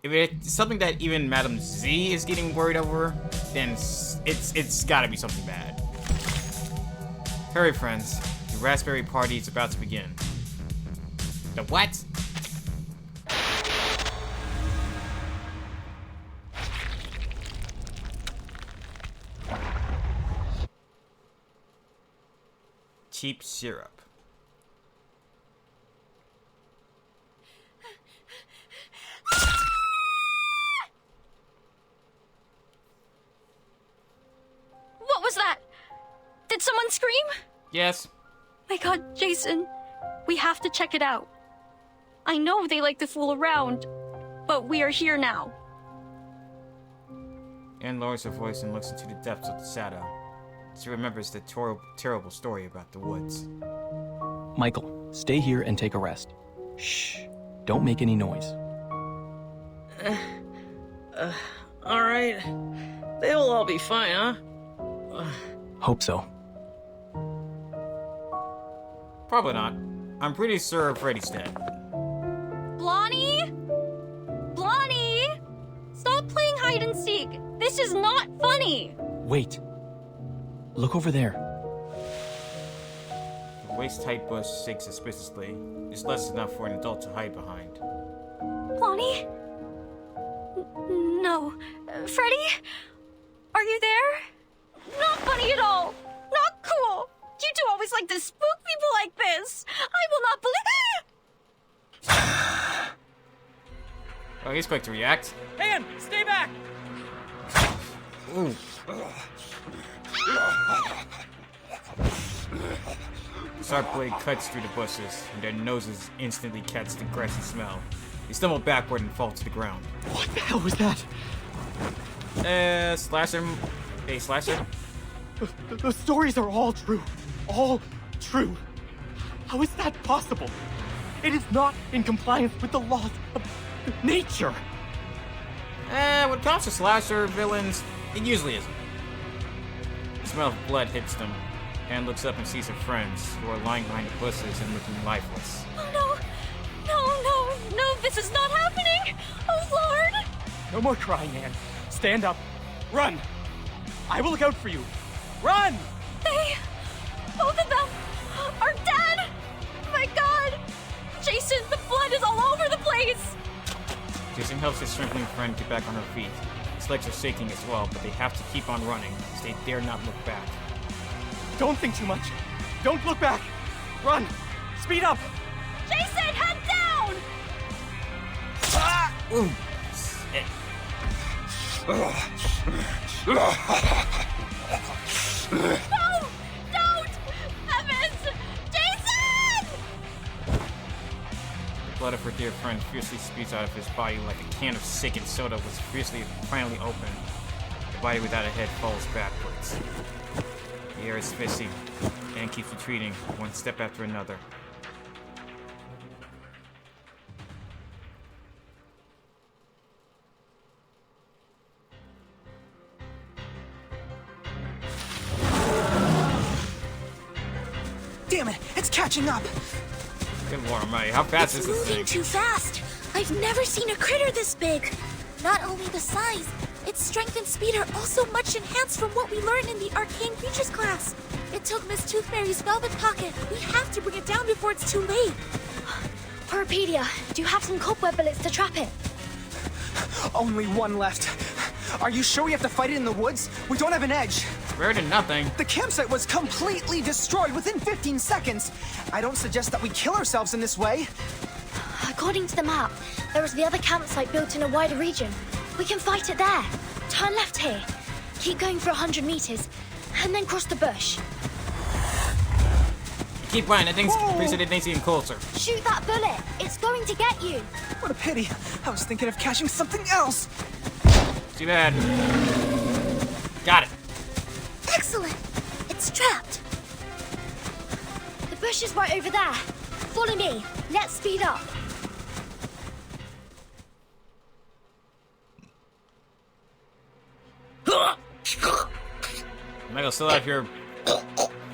if it's something that even Madam Z is getting worried over, then it's gotta be something bad. Hurry, friends. The raspberry party is about to begin. The what? Cheap syrup. What was that? Did someone scream? Yes. My god, Jason. We have to check it out. I know they like to fool around, but we are here now. Anne lowers her voice and looks into the depths of the shadow. She remembers the terrible story about the woods. Michael, stay here and take a rest. Shh. Don't make any noise. Alright. They'll all be fine, huh? Hope so. Probably not. I'm pretty sure Freddy's dead. Blondie? Blondie? Stop playing hide and seek. This is not funny. Wait. Look over there. The waist-tight bush shakes suspiciously. It's less enough for an adult to hide behind. Blondie? No. Freddy? Are you there? Not funny at all. Not cool. You two always like to spook people like this. I will not believe. Oh, he's quick to react. Anne, stay back! Ooh. The sharp blade cuts through the bushes, and their noses instantly catch the grassy smell. They stumble backward and fall to the ground. What the hell was that? Slasher. Hey, Slasher? The stories are all true. All true. How is that possible? It is not in compliance with the laws of nature. When it comes to slasher villains, it usually isn't. The smell of blood hits them. Anne looks up and sees her friends, who are lying behind the bushes and looking lifeless. Oh no! No, this is not happening! Oh Lord! No more crying, Anne. Stand up. Run! I will look out for you. Run! Both of them are dead! My god! Jason, the blood is all over the place! Jason helps his shrimpling friend get back on her feet. His legs are shaking as well, but they have to keep on running, as they dare not look back. Don't think too much. Don't look back. Run! Speed up! Jason, head down! Ah! Ooh! Shit. No! Don't! Evans! Jason! The blood of her dear friend fiercely spews out of his body like a can of sickened soda was finally opened. The body without a head falls backwards. The air is fishy, and keeps retreating, one step after another. Damn it, it's catching up! Good lord, Almighty, how fast is It's this moving thing? too fast. I've never seen a critter this big. Not only the size, its strength and speed are also much enhanced from what we learned in the Arcane Creatures class. It took Miss Toothberry's velvet pocket. We have to bring it down before it's too late. Poropedia, do you have some cobweb bullets to trap it? Only one left. Are you sure we have to fight it in the woods? We don't have an edge. Better than nothing. The campsite was completely destroyed within 15 seconds. I don't suggest that we kill ourselves in this way. According to the map, there is the other campsite built in a wider region. We can fight it there. Turn left here. Keep going for 100 meters, and then cross the bush. Keep running. That thing's pretty thing's even closer. Shoot that bullet. It's going to get you. What a pity. I was thinking of catching something else. Too bad. Got it. Excellent. It's trapped. The bush is right over there. Follow me. Let's speed up. Michael's still out here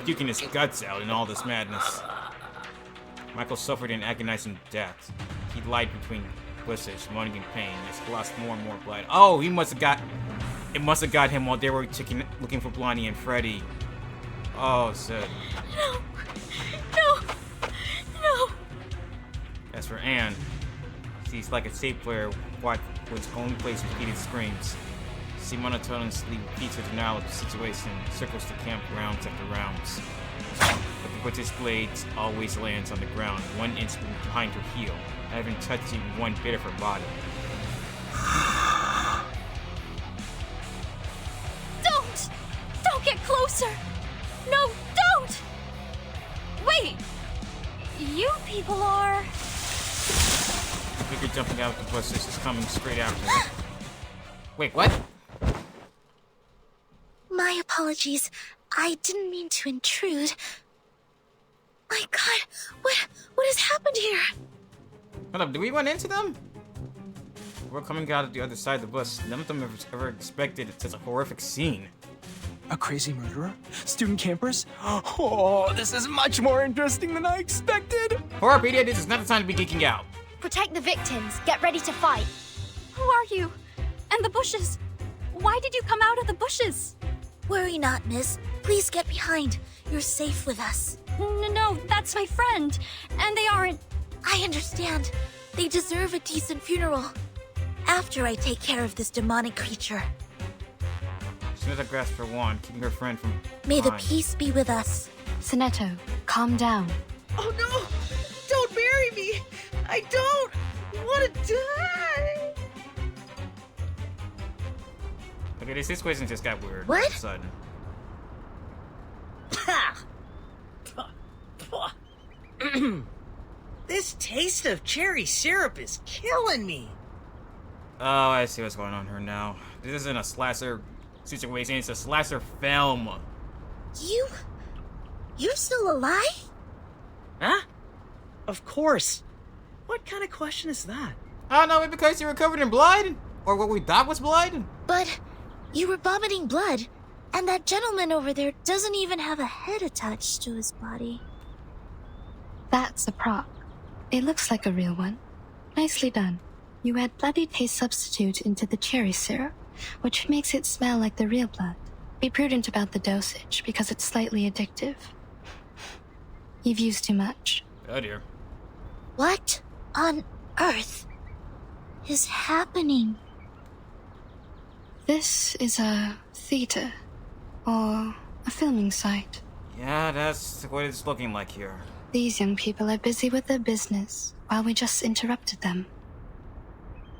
puking his guts out in all this madness. Michael suffered an agonizing death. He lied between bushes, moaning in pain as he lost more and more blood. Oh, it must have got him while they were looking for Blondie and Freddy. Oh, Sid. No. As for Anne, she's like a tape player which only plays repeated screams. She monotonously repeats her denial of the situation, circles the camp rounds after rounds. But the witch's blade always lands on the ground, 1 inch behind her heel, not even touching one bit of her body. Don't get closer! No, don't! Wait! You people are... The figure jumping out of the bushes is coming straight after her. Wait, what? My apologies. I didn't mean to intrude. My God, what has happened here? Hold up, did we run into them? We're coming out of the other side of the bus. None of them ever expected such a horrific scene. A crazy murderer? Student campers? Oh, this is much more interesting than I expected. Horrorpedia, this is not the time to be geeking out. Protect the victims. Get ready to fight. Who are you? And the bushes? Why did you come out of the bushes? Worry not, miss. Please get behind. You're safe with us. No, that's my friend. And they aren't... I understand. They deserve a decent funeral. After I take care of this demonic creature. Sonetta grasps her wand, keeping her friend from... May the peace be with us. Sonetto, calm down. Oh no! Don't bury me! I don't want to die! Okay, this situation just got weird what? all of a sudden. This taste of cherry syrup is killing me. Oh, I see what's going on here now. This isn't a slasher situation, it's a slasher film. You're still alive? Huh? Of course. What kind of question is that? I don't know, because you were covered in blood? Or what we thought was blood? But you were vomiting blood, and that gentleman over there doesn't even have a head attached to his body. That's a prop. It looks like a real one. Nicely done. You add bloody taste substitute into the cherry syrup, which makes it smell like the real blood. Be prudent about the dosage, because it's slightly addictive. You've used too much. Oh dear. What on earth is happening? This is a theater, or a filming site. Yeah, that's what it's looking like here. These young people are busy with their business, while we just interrupted them.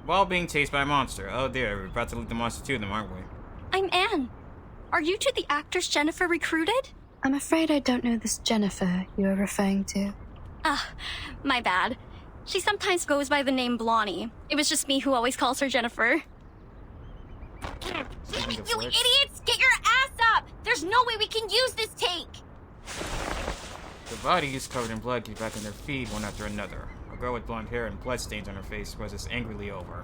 While being chased by a monster. Oh dear, we're about to lead the monster to them, aren't we? I'm Anne. Are you two the actors Jennifer recruited? I'm afraid I don't know this Jennifer you are referring to. My bad. She sometimes goes by the name Blondie. It was just me who always calls her Jennifer. You idiots! Get your ass up! There's no way we can use this take! The bodies covered in blood get back on their feet one after another. A girl with blonde hair and bloodstains on her face buzzes angrily over.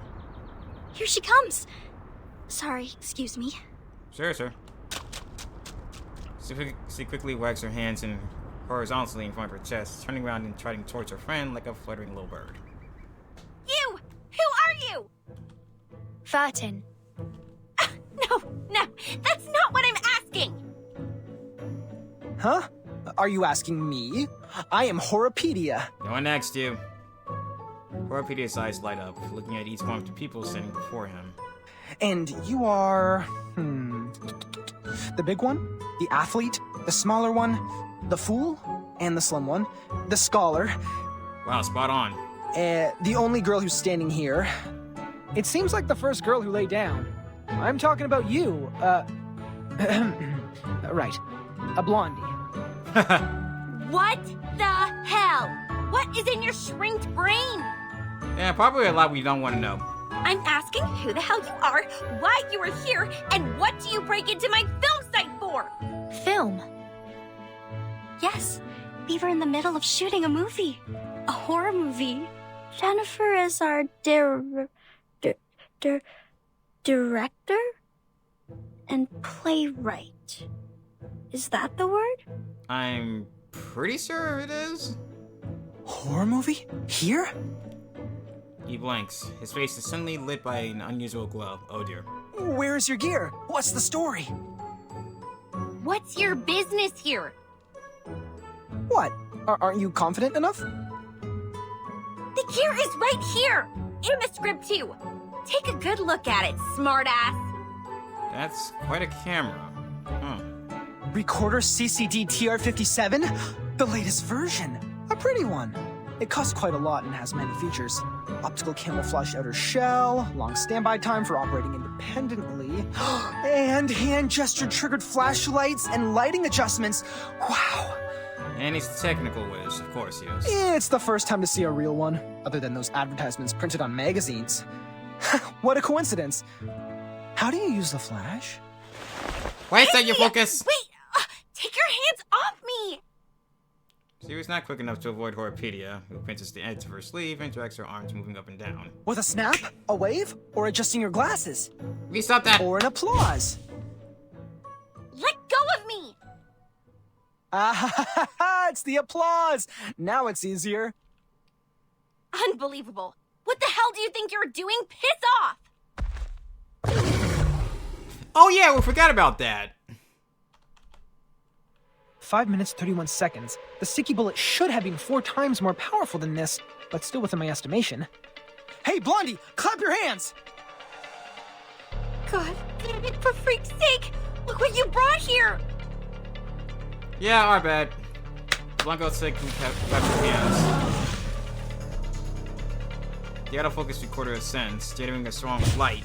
Here she comes! Sorry, excuse me. Sure, sir. She quickly wags her hands in horizontally in front of her chest, turning around and trotting towards her friend like a fluttering little bird. You! Who are you? Furtin. No, that's not what I'm asking! Huh? Are you asking me? I am Horrorpedia. No one asked you. Horrorpedia's eyes light up, looking at each one of the people standing before him. And you are... the big one, the athlete, the smaller one, the fool, and the slim one, the scholar. Wow, spot on. The only girl who's standing here. It seems like the first girl who lay down. I'm talking about you, right. A blondie. What the hell? What is in your shrinked brain? Yeah, probably a lot we don't want to know. I'm asking who the hell you are, why you are here, and what do you break into my film site for? Film? Yes, we were in the middle of shooting a movie. A horror movie. Jennifer is our director? And playwright. Is that the word? I'm pretty sure it is. Horror movie? Here? He blinks. His face is suddenly lit by an unusual glow. Oh dear. Where's your gear? What's the story? What's your business here? What? Aren't you confident enough? The gear is right here! In the script too! Take a good look at it, smartass! That's quite a camera. Huh. Recorder CCD TR57? The latest version. A pretty one. It costs quite a lot and has many features. Optical camouflage outer shell, long standby time for operating independently, and hand gesture triggered flashlights and lighting adjustments. Wow. And he's the technical whiz, of course he is. It's the first time to see a real one, other than those advertisements printed on magazines. What a coincidence. How do you use the flash? Why is that your focus? Wait! Take your hands off me! She was not quick enough to avoid Horpedia, who pinches the edge of her sleeve and drags her arms moving up and down. With a snap, a wave, or adjusting your glasses? We stop that! Or an applause? Let go of me! It's the applause! Now it's easier. Unbelievable. What the hell do you think you're doing? Piss off! Oh yeah, we forgot about that. 5 minutes, 31 seconds. The sticky bullet should have been 4 times more powerful than this, but still within my estimation. Hey, Blondie, clap your hands! God damn it, for freak's sake! Look what you brought here! Yeah, our bad. Blanco sick and clap your hands. The autofocus recorder ascends, generating a strong light.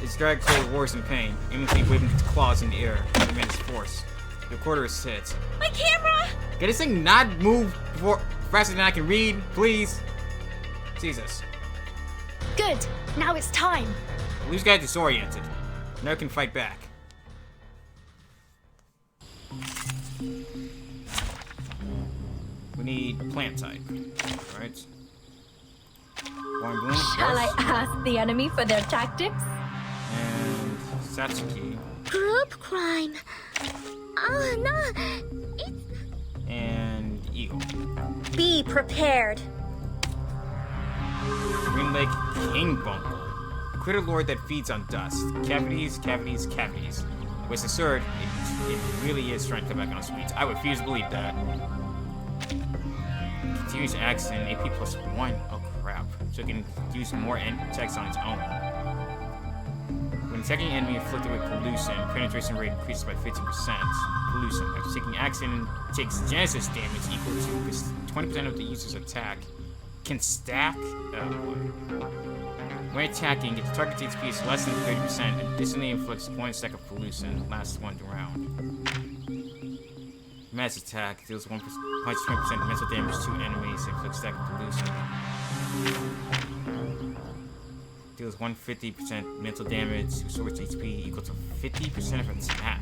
Its drag cold roars in pain, aimlessly waving its claws in the air to demand its force. The recorder is hit. My camera! Can this thing not move faster than I can read, please? Jesus. Good. Now it's time. Lou's got disoriented. Now I can fight back. We need plant type. Alright. Warm bloom. Shall I ask the enemy for their tactics? And Satsuki. Group crime. Oh no, it's... And Eagle. Be prepared. Green Lake King Bungle. A critter lord that feeds on dust. Cavities, cavities, cavities. With absurd, it really is trying to come back on speed. I refuse to believe that. Continuous accent, AP plus 1. Oh crap. So it can use more text on its own. When attacking an enemy afflicted with pollution, penetration rate increases by 50%. Pollution. After taking action, takes Genesis damage equal to 20% of the user's attack. Can stack? Oh boy. When attacking, if the target's HP is less than 30%, it additionally inflicts 1 stack of pollution. Lasts 1 round. Mass attack deals 120% mental damage to enemies. Inflicts stack of pollution. Deals 150% mental damage. Restores HP equal to 50% of attack.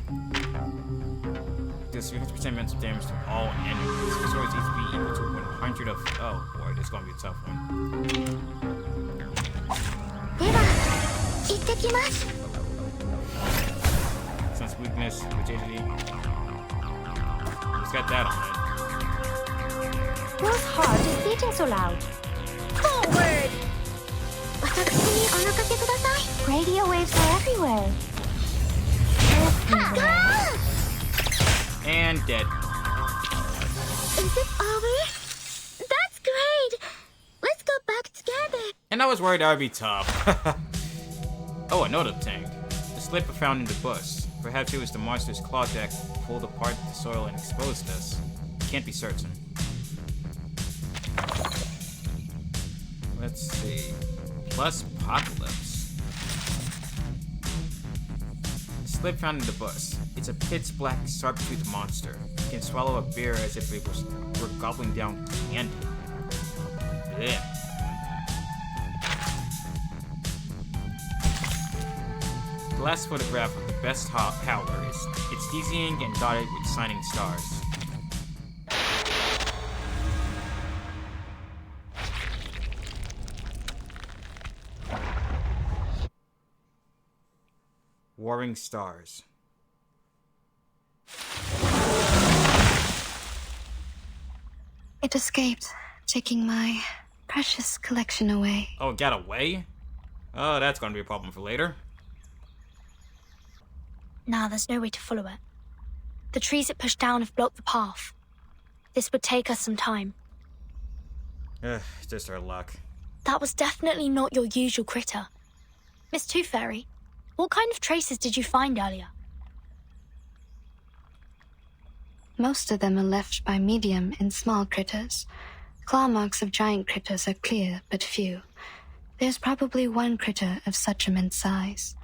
Deals 300% mental damage to all enemies. Restores HP equal to 100 of. Oh boy, this is gonna be a tough one. では、行ってきます。 Sense weakness, rigidity. He's got that on it. Whose heart is beating so loud? Forward! 私にお任せください。 Radio waves are everywhere. And dead. Is it over? That's great. Let's go back together. And I was worried that would be tough. Oh, another tank. The slipper found in the bush. Perhaps it was the monster's claw deck pulled apart the soil and exposed us. Can't be certain. Let's see. Plus Apocalypse. Slip found in the bus. It's a pitch black, sharp-toothed monster. It can swallow a beer as if it were gobbling down candy. Yeah. The last photograph of the best howler is it's dizzying and dotted with shining stars. Warring stars. It escaped, taking my precious collection away. Oh, it got away? Oh, that's gonna be a problem for later. Nah, there's no way to follow it. The trees it pushed down have blocked the path. This would take us some time. Just our luck. That was definitely not your usual critter. Miss Tooth Fairy, what kind of traces did you find earlier? Most of them are left by medium and small critters. Claw marks of giant critters are clear, but few. There's probably one critter of such immense size.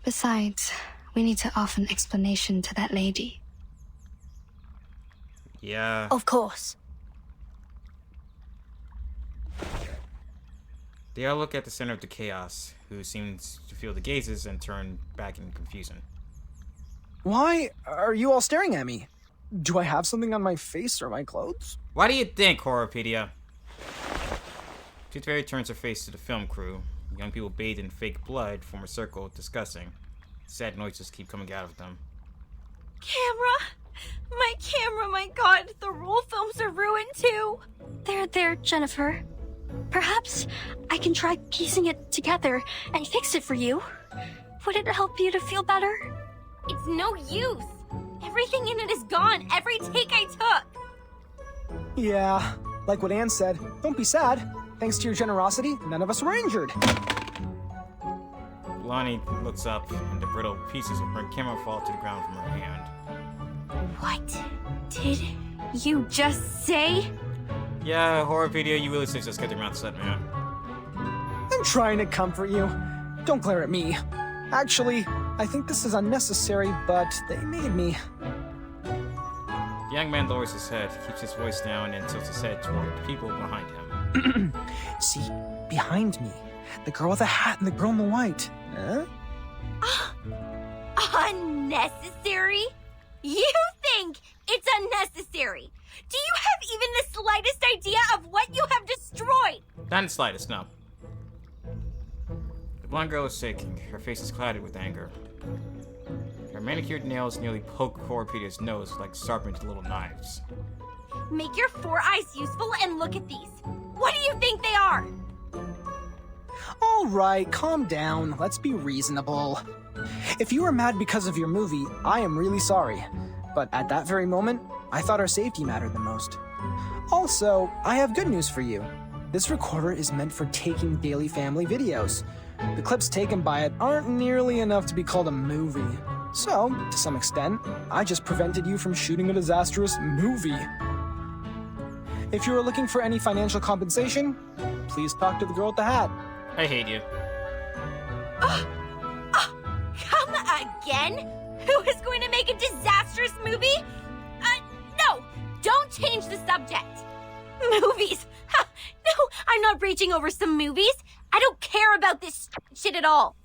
Besides, we need to offer an explanation to that lady. Yeah. Of course. They all look at the center of the chaos, who seems to feel the gazes and turn back in confusion. Why are you all staring at me? Do I have something on my face or my clothes? Why do you think, Horrorpedia? Tooth Fairy turns her face to the film crew. Young people bathed in fake blood form a circle, discussing. Sad noises keep coming out of them. Camera, my god, the roll films are ruined too. There, Jennifer. Perhaps I can try piecing it together and fix it for you. Would it help you to feel better? It's no use. Everything in it is gone. Every take I took. Yeah, like what Anne said, don't be sad. Thanks to your generosity, none of us were injured. Lonnie looks up, and the brittle pieces of her camera fall to the ground from her hand. What did you just say? Yeah, Horrorpedia, you really should just get your mouth shut, man. I'm trying to comfort you. Don't glare at me. Actually, I think this is unnecessary, but they made me. The young man lowers his head, keeps his voice down, and tilts his head toward the people behind him. See, behind me. The girl with the hat and the girl in the white. Huh? Unnecessary? You think it's unnecessary? Do you have even the slightest idea of what you have destroyed? Not in the slightest, no. The blonde girl is shaking. Her face is clouded with anger. Her manicured nails nearly poke Horrorpedia's nose like sharpened little knives. Make your four eyes useful and look at these. What do you think they are? All right, calm down. Let's be reasonable. If you were mad because of your movie, I am really sorry. But at that very moment, I thought our safety mattered the most. Also, I have good news for you. This recorder is meant for taking daily family videos. The clips taken by it aren't nearly enough to be called a movie. So, to some extent, I just prevented you from shooting a disastrous movie. If you are looking for any financial compensation, please talk to the girl with the hat. I hate you. Come again? Who is going to make a disastrous movie? No! Don't change the subject! Movies! No, I'm not raging over some movies! I don't care about this shit at all!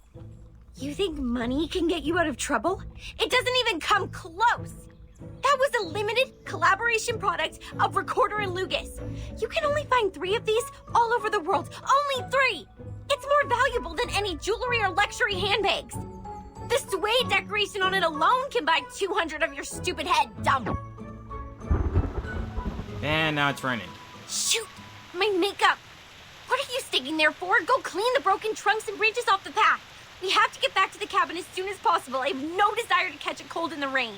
You think money can get you out of trouble? It doesn't even come close! That was a limited collaboration product of Recorder and Lugas. You can only find 3 of these all over the world. Only 3! It's more valuable than any jewelry or luxury handbags. The suede decoration on it alone can buy 200 of your stupid head, dumb. And now it's raining. Shoot! My makeup! What are you sticking there for? Go clean the broken trunks and branches off the path. We have to get back to the cabin as soon as possible. I have no desire to catch a cold in the rain.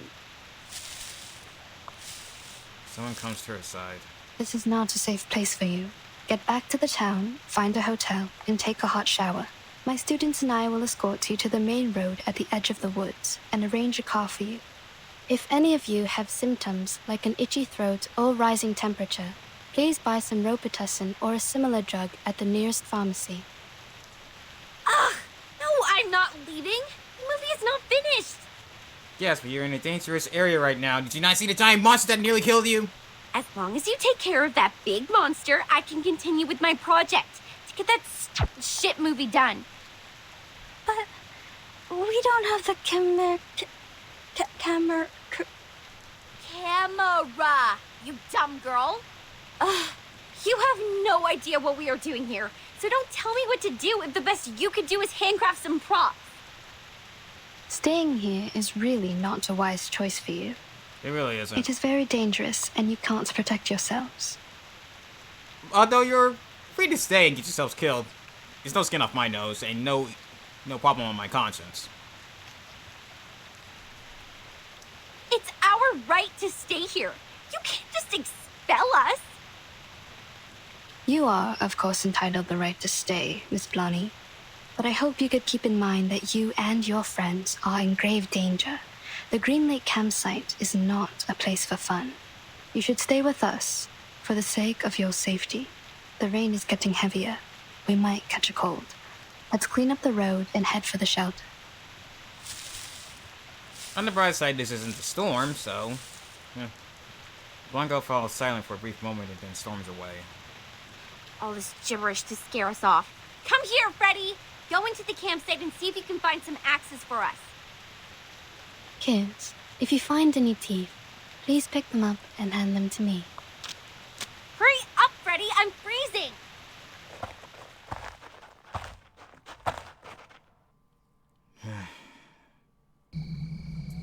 Someone comes to her side. This is not a safe place for you. Get back to the town, find a hotel, and take a hot shower. My students and I will escort you to the main road at the edge of the woods and arrange a car for you. If any of you have symptoms like an itchy throat or rising temperature, Please buy some Robitussin or a similar drug at the nearest pharmacy. Ugh! No, I'm not leaving! The movie is not finished! Yes, but you're in a dangerous area right now. Did you not see the giant monster that nearly killed you? As long as you take care of that big monster, I can continue with my project to get that shit movie done. But we don't have the camera, you dumb girl! You have no idea what we are doing here, so don't tell me what to do if the best you could do is handcraft some props. Staying here is really not a wise choice for you. It really isn't. It is very dangerous, and you can't protect yourselves. Although you're free to stay and get yourselves killed. There's no skin off my nose, and no problem on my conscience. It's our right to stay here. You can't just expel us. You are, of course, entitled the right to stay, Miss Blonny. But I hope you could keep in mind that you and your friends are in grave danger. The Green Lake campsite is not a place for fun. You should stay with us, for the sake of your safety. The rain is getting heavier. We might catch a cold. Let's clean up the road and head for the shelter. On the bright side, this isn't a storm, so... Yeah. Blanco falls silent for a brief moment and then storms away. All this gibberish to scare us off. Come here, Freddy! Go into the campsite and see if you can find some axes for us. Kids, if you find any teeth, please pick them up and hand them to me. Hurry up, Freddy! I'm freezing!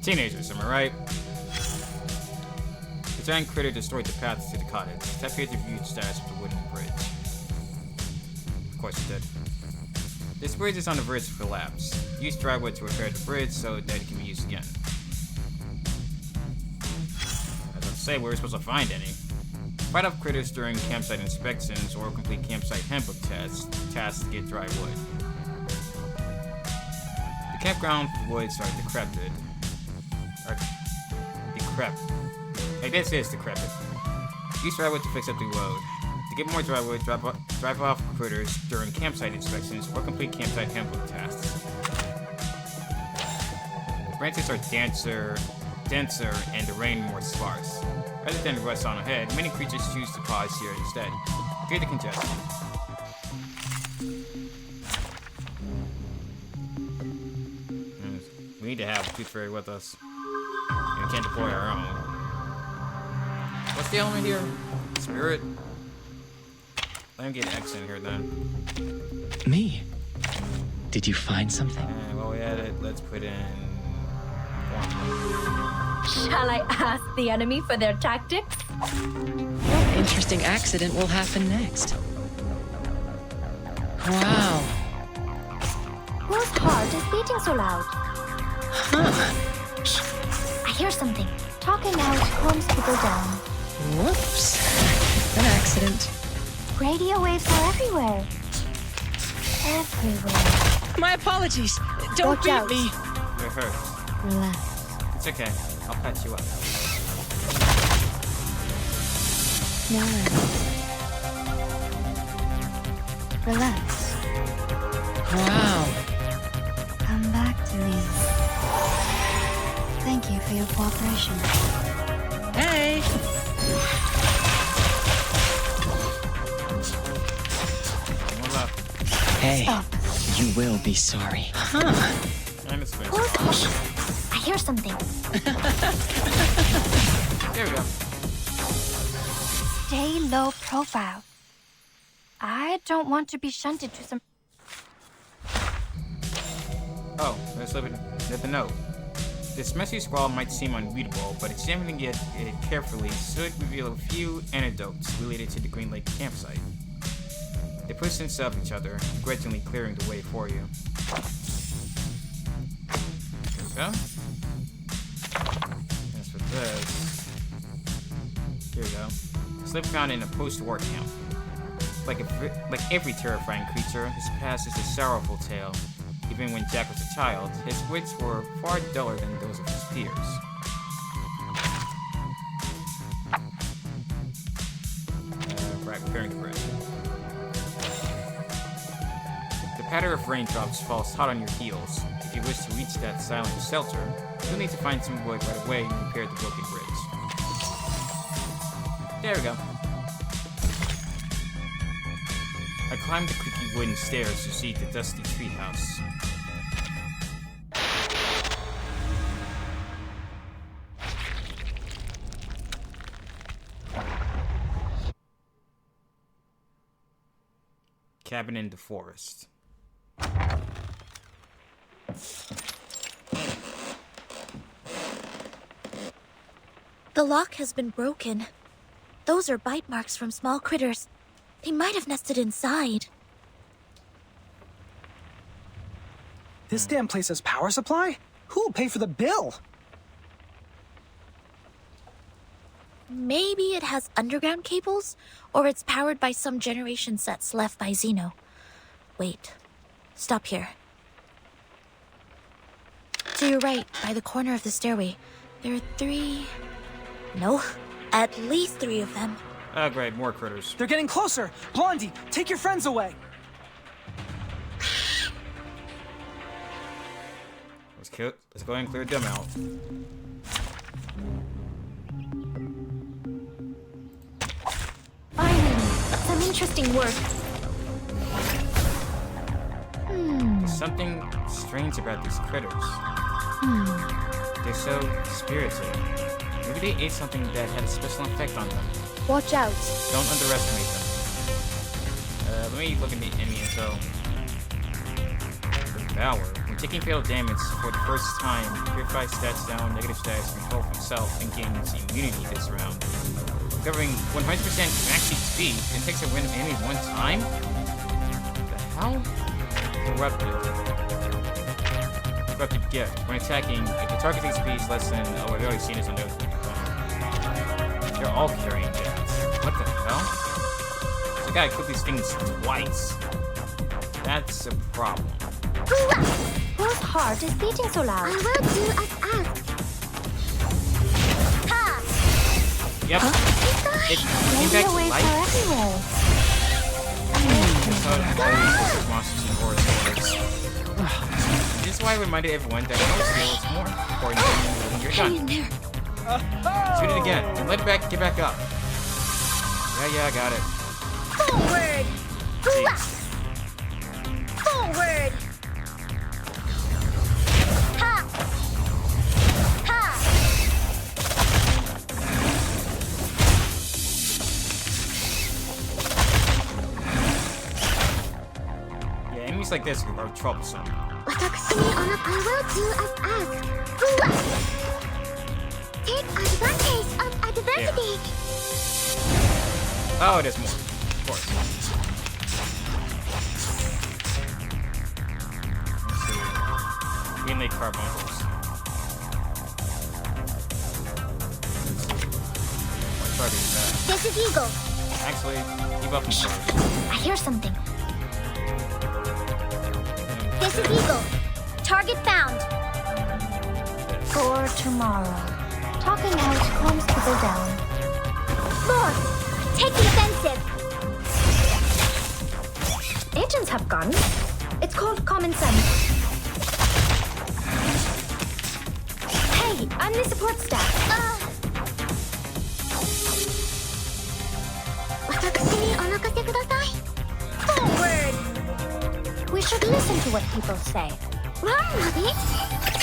Teenagers, am I right? The giant critter destroyed the path to the cottage. That appeared to be a huge stash of the wooden bridge. Of course it did. This bridge is on the verge of collapse. Use driveway to repair the bridge so that it can be used again. As I say, we're supposed to find any. Fight off critters during campsite inspections or complete campsite handbook tasks to get dry wood. The campground woods are decrepit. Hey, this is decrepit. Use dry wood to fix up the road. To get more dry wood, drive off critters during campsite inspections or complete campsite handbook tasks. The branches are denser, and the rain more sparse. Rather than rest on ahead, many creatures choose to pause here instead. Fear the congestion. We need to have Tooth Fairy with us. And we can't deploy our own. What's the element here? Spirit? Let me get X in here then. Me? Did you find something? While we at it, let's put in... Shall I ask the enemy for their tactics? What interesting accident will happen next? Wow. Whose heart is beating so loud? Huh. I hear something. Talking out calms people down. Whoops. An accident. Radio waves are everywhere. Everywhere. My apologies. Don't Watch beat out. me. It hurts. Relax. It's okay. I'll patch you up. Now relax. Wow. Come back to me. Thank you for your cooperation. Hey. Hey, Stop. you will be sorry. Huh. I hear something. There we go. Stay low profile. I don't want to be shunted to some... Oh, let's leave the note. This messy scrawl might seem unreadable, but examining it carefully should reveal a few anecdotes related to the Green Lake campsite. They push themselves each other, grudgingly clearing the way for you. There we go. As for this... Here we go. Slip found in a post-war camp. Like every terrifying creature, his past is a sorrowful tale. Even when Jack was a child, his wits were far duller than those of his peers. preparing the bread. The patter of raindrops falls hot on your heels. If you wish to reach that silent shelter, you'll need to find some wood right away and repair the broken bridge. There we go. I climbed the creaky wooden stairs to see the dusty treehouse. Cabin in the forest. The lock has been broken. Those are bite marks from small critters. They might have nested inside. This damn place has power supply? Who'll pay for the bill? Maybe it has underground cables, or it's powered by some generation sets left by Zeno. Wait. Stop here. To your right, by the corner of the stairway, there are 3... No, at least 3 of them. Oh, great, more critters. They're getting closer! Blondie, take your friends away! Let's go and clear them out. Finally, some interesting work. There's something strange about these critters. They're so spirited. Maybe they ate something that had a special effect on them. Watch out. Don't underestimate them. Let me look at the enemy info. Devour. When taking fatal damage for the first time, purify stats down, negative stats, control from self, and gains immunity this round. Covering 100% max HP and takes a random enemy one time? What the hell? Corrupted gift. When attacking, if the target HP is less than... Oh, I've already seen this on the other one. They're all carrying deaths. What the hell? So I gotta equip these things twice. That's a problem. Whose heart is beating so loud? I will do as asked. Ha! Yep. It Maybe impacts a way life. for everywhere. That's how it always works with monsters and horror stories. This is why I reminded everyone that horror skill is more important than when you're done. Shoot it again, and let it get back up. Yeah, I got it. Forward! Jeez. Forward! Ha! Ha! Yeah, enemies like this are troublesome. I will do as asked. Take advantage of adversity. Oh, it is more. Of course. Let's see. Green Lake Carbuncles. What target is that? This is Eagle. Actually, keep up and first. I hear something. This is Eagle. Target found. For tomorrow. Talking out calms people down. Lord, take the offensive. Agents have guns. It's called common sense. Hey, I'm the support staff. Forward. We should listen to what people say. Run, Rabbit.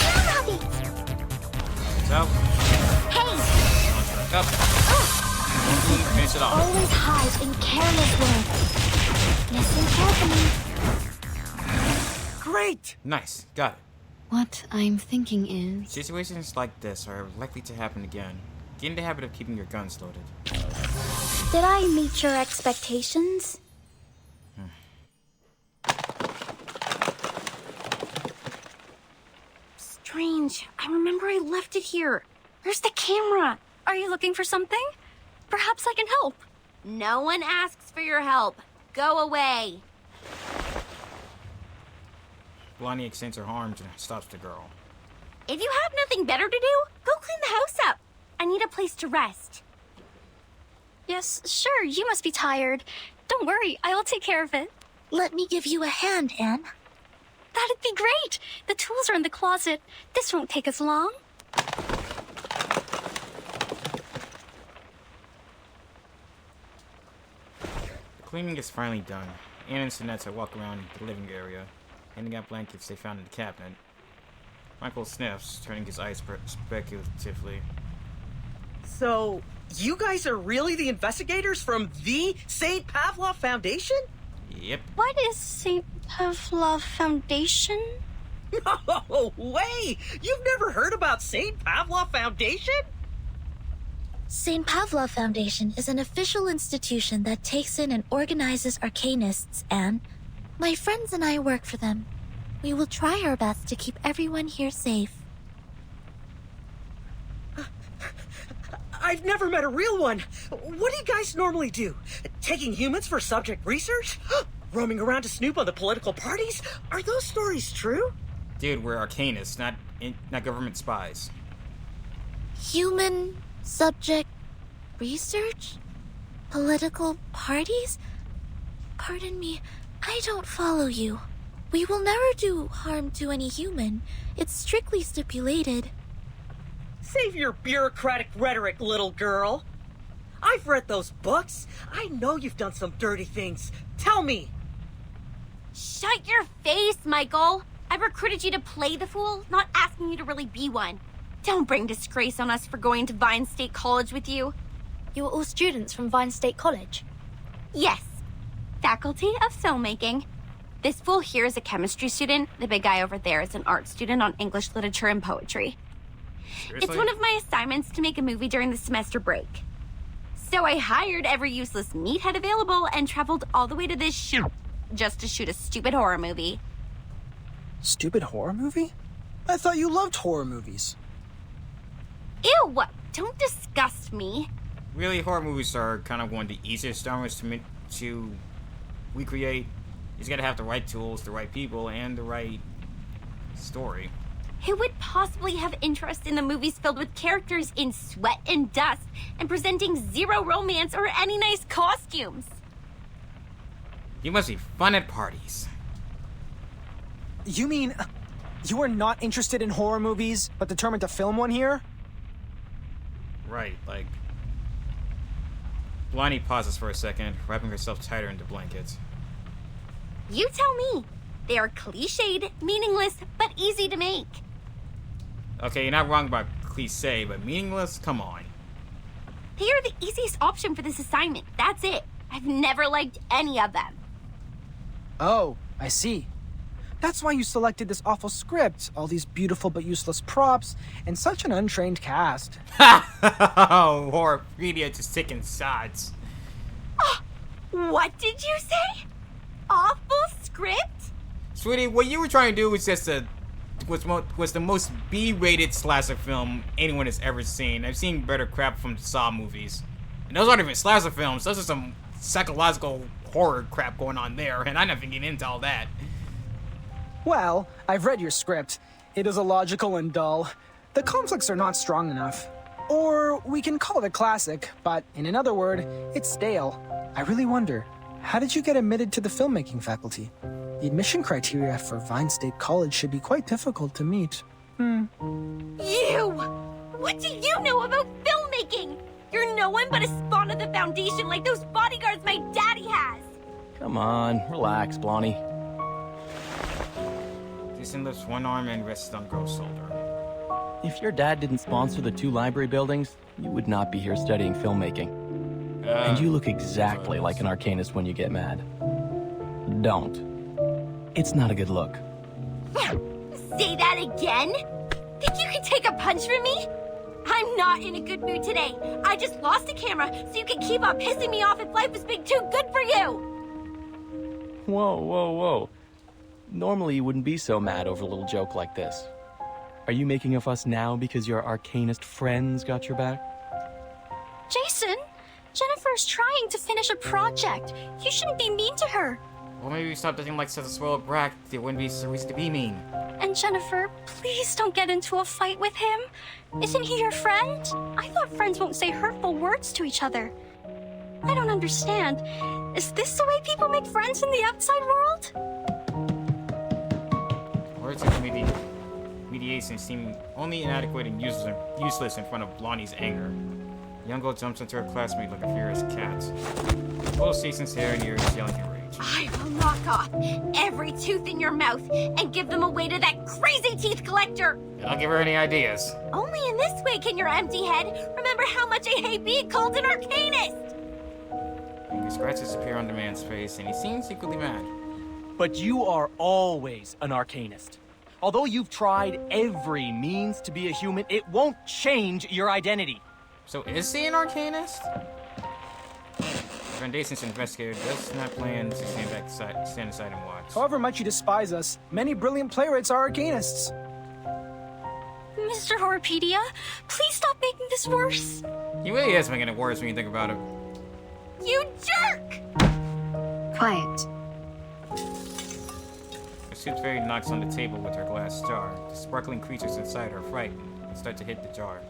Run, Rabbit. So, Hey. up. Finish it off. Always hide in careless work. Listen carefully. Great! Nice, got it. What I'm thinking is... Situations like this are likely to happen again. Get in the habit of keeping your guns loaded. Did I meet your expectations? Strange. I remember I left it here. Where's the camera? Are you looking for something? Perhaps I can help. No one asks for your help. Go away. Blondie extends her arms and stops the girl. If you have nothing better to do, go clean the house up. I need a place to rest. Yes, sure, you must be tired. Don't worry, I will take care of it. Let me give you a hand, Anne. That'd be great. The tools are in the closet. This won't take us long. The cleaning is finally done. Anne and Sinetta walk around the living area, handing out blankets they found in the cabinet. Michael sniffs, turning his eyes speculatively. So, you guys are really the investigators from the St. Pavlov Foundation? Yep. What is St. Pavlov Foundation? No way! You've never heard about St. Pavlov Foundation? St. Pavlov Foundation is an official institution that takes in and organizes arcanists, Anne. My friends and I work for them. We will try our best to keep everyone here safe. I've never met a real one. What do you guys normally do? Taking humans for subject research? Roaming around to snoop on the political parties? Are those stories true? Dude, we're arcanists, not government spies. Human subject research? Political parties? Pardon me, I don't follow you. We will never do harm to any human. It's strictly stipulated. Save your bureaucratic rhetoric, little girl. I've read those books. I know you've done some dirty things. Tell me. Shut your face, Michael. I recruited you to play the fool, not asking you to really be one. Don't bring disgrace on us for going to Vine State College with you. You were all students from Vine State College? Yes. Faculty of Filmmaking. This fool here is a chemistry student. The big guy over there is an art student on English literature and poetry. Seriously? It's one of my assignments to make a movie during the semester break. So I hired every useless meathead available and traveled all the way to this shoot just to shoot a stupid horror movie. Stupid horror movie? I thought you loved horror movies. Ew! Don't disgust me. Really, horror movies are kind of one of the easiest genres to recreate. You just gotta have the right tools, the right people, and the right story. Who would possibly have interest in the movies filled with characters in sweat and dust and presenting zero romance or any nice costumes? You must be fun at parties. You mean you are not interested in horror movies, but determined to film one here? Right, like... Blondie pauses for a second, wrapping herself tighter into blankets. You tell me. They are cliched, meaningless, but easy to make. Okay, you're not wrong about cliche, but meaningless? Come on. They are the easiest option for this assignment. That's it. I've never liked any of them. Oh, I see. That's why you selected this awful script, all these beautiful but useless props, and such an untrained cast. Ha! Horror media just taking shots. Oh, what did you say? Awful script? Sweetie, what you were trying to do was just was the most B-rated slasher film anyone has ever seen. I've seen better crap from the Saw movies. And those aren't even slasher films, those are some psychological horror crap going on there, and I'm not even getting into all that. Well, I've read your script. It is illogical and dull. The conflicts are not strong enough. Or we can call it a classic, but in another word, it's stale. I really wonder, how did you get admitted to the filmmaking faculty? The admission criteria for Vine State College should be quite difficult to meet. You! What do you know about filmmaking? You're no one but a spawn of the Foundation like those bodyguards my daddy has! Come on, relax, Blondie. Jason lifts one arm and rests on Grove's shoulder. If your dad didn't sponsor the 2 library buildings, you would not be here studying filmmaking. And you look exactly like an arcanist when you get mad. Don't. It's not a good look. Say that again? Think you can take a punch from me? I'm not in a good mood today. I just lost a camera, so you can keep on pissing me off if life is being too good for you! Whoa, whoa, whoa. Normally you wouldn't be so mad over a little joke like this. Are you making a fuss now because your arcanist friends got your back? Jason, Jennifer's trying to finish a project. You shouldn't be mean to her. Well, maybe we stop acting like such a spoiled brat. There wouldn't be a reason to be mean. And Jennifer, please don't get into a fight with him. Isn't he your friend? I thought friends won't say hurtful words to each other. I don't understand. Is this the way people make friends in the outside world? Words of mediation seem only inadequate and useless in front of Blondie's anger. The young girl jumps into her classmate like a furious cat. Full of Season's hair and ears, yelling in rage. I will knock off every tooth in your mouth and give them away to that crazy teeth collector! Don't give her any ideas. Only in this way can your empty head remember how much I hate being called an arcanist! Angry scratches appear on the man's face, and he seems equally mad. But you are always an arcanist. Although you've tried every means to be a human, it won't change your identity. So is he an arcanist? The Foundation's investigator does not plan to stand aside and watch. However much you despise us, many brilliant playwrights are arcanists. Mr. Horpedia, please stop making this worse. He really is making it worse when you think about it. You jerk! Quiet. The Soup Fairy knocks on the table with her glass jar. The sparkling creatures inside are frightened and start to hit the jar.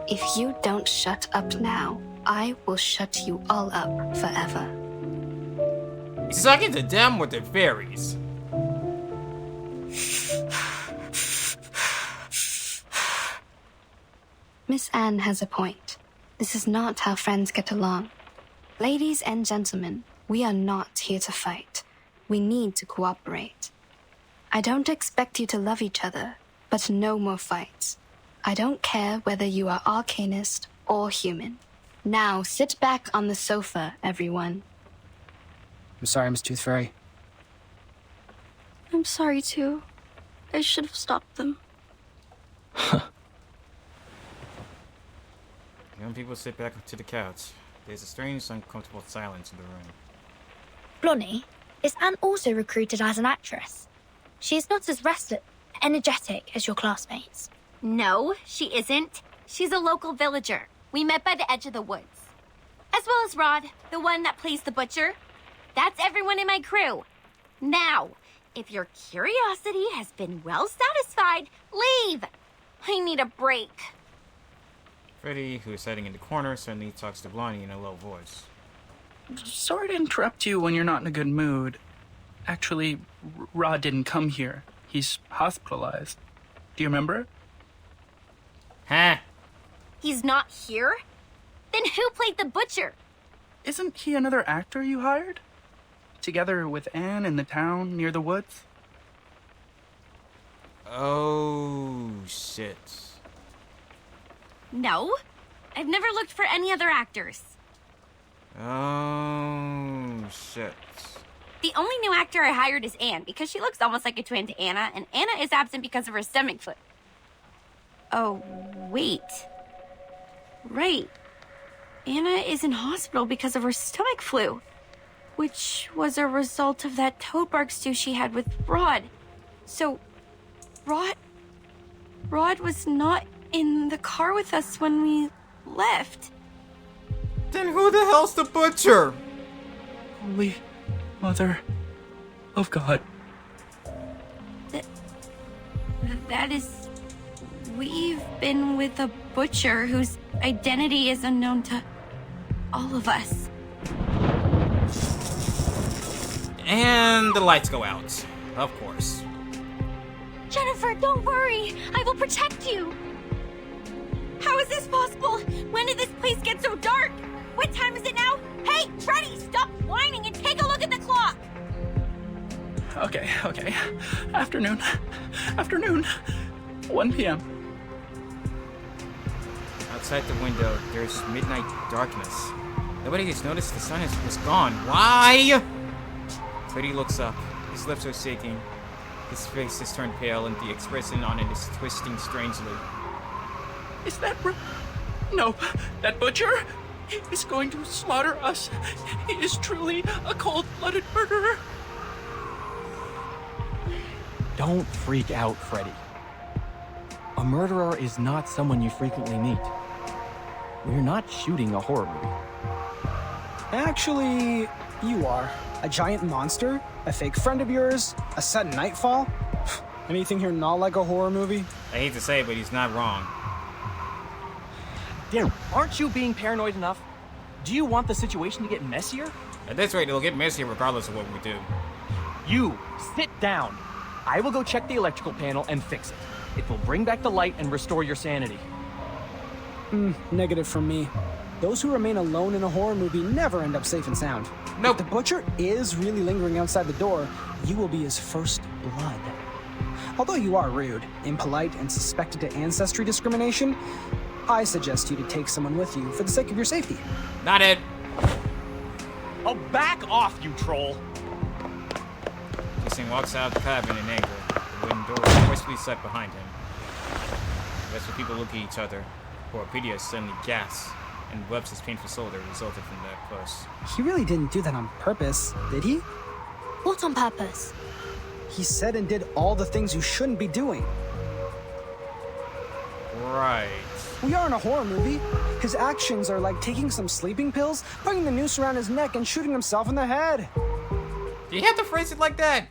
If you don't shut up now, I will shut you all up forever. He's talking to them with the fairies. Miss Anne has a point. This is not how friends get along. Ladies and gentlemen, we are not here to fight. We need to cooperate. I don't expect you to love each other, but no more fights. I don't care whether you are arcanist or human. Now sit back on the sofa, everyone. I'm sorry, Miss Tooth Fairy. I'm sorry too. I should have stopped them. Young people sit back to the couch. There's a strange, uncomfortable silence in the room. Blondie, is Anne also recruited as an actress? She is not as energetic as your classmates. No, she isn't. She's a local villager. We met by the edge of the woods. As well as Rod, the one that plays the butcher. That's everyone in my crew. Now, if your curiosity has been well satisfied, leave! I need a break. Freddy, who is hiding in the corner, suddenly talks to Blondie in a low voice. Sorry to interrupt you when you're not in a good mood. Actually, Rod didn't come here. He's hospitalized. Do you remember? Huh? He's not here? Then who played the butcher? Isn't he another actor you hired? Together with Anne in the town near the woods? Oh, shit. No. I've never looked for any other actors. Oh, shit. The only new actor I hired is Anne, because she looks almost like a twin to Anna, and Anna is absent because of her stomach flu. Oh, wait. Right. Anna is in hospital because of her stomach flu, which was a result of that toad bark stew she had with Rod. So, Rod was not in the car with us when we left. Then who the hell's the butcher? Holy Mother of God. That is... We've been with a butcher whose identity is unknown to all of us. And the lights go out. Of course. Jennifer, don't worry. I will protect you. How is this possible? When did this place get so dark? What time is it now? Hey, Freddy, stop whining and take a look at the clock! Okay. Afternoon. 1 p.m. Outside the window, there's midnight darkness. Nobody has noticed the sun was gone. Why? Freddy looks up. His lips are shaking. His face has turned pale, and the expression on it is twisting strangely. Is that Nope. That butcher is going to slaughter us. He is truly a cold-blooded murderer. Don't freak out, Freddy. A murderer is not someone you frequently meet. We're not shooting a horror movie. Actually, you are. A giant monster? A fake friend of yours? A sudden nightfall? Anything here not like a horror movie? I hate to say it, but he's not wrong. Darren, aren't you being paranoid enough? Do you want the situation to get messier? At this rate, it'll get messier regardless of what we do. You, sit down. I will go check the electrical panel and fix it. It will bring back the light and restore your sanity. Negative from me. Those who remain alone in a horror movie never end up safe and sound. Nope. If the butcher is really lingering outside the door, you will be his first blood. Although you are rude, impolite, and suspected of ancestry discrimination, I suggest you to take someone with you for the sake of your safety. Not it. Oh, back off, you troll! Jason walks out of the cabin in anger. The wooden door is forcefully shut behind him. The rest of the people look at each other. Porpedia suddenly gasps and webs his painful shoulder resulted from that push. He really didn't do that on purpose, did he? What on purpose? He said and did all the things you shouldn't be doing. Right. We are in a horror movie. His actions are like taking some sleeping pills, putting the noose around his neck, and shooting himself in the head. Do you have to phrase it like that?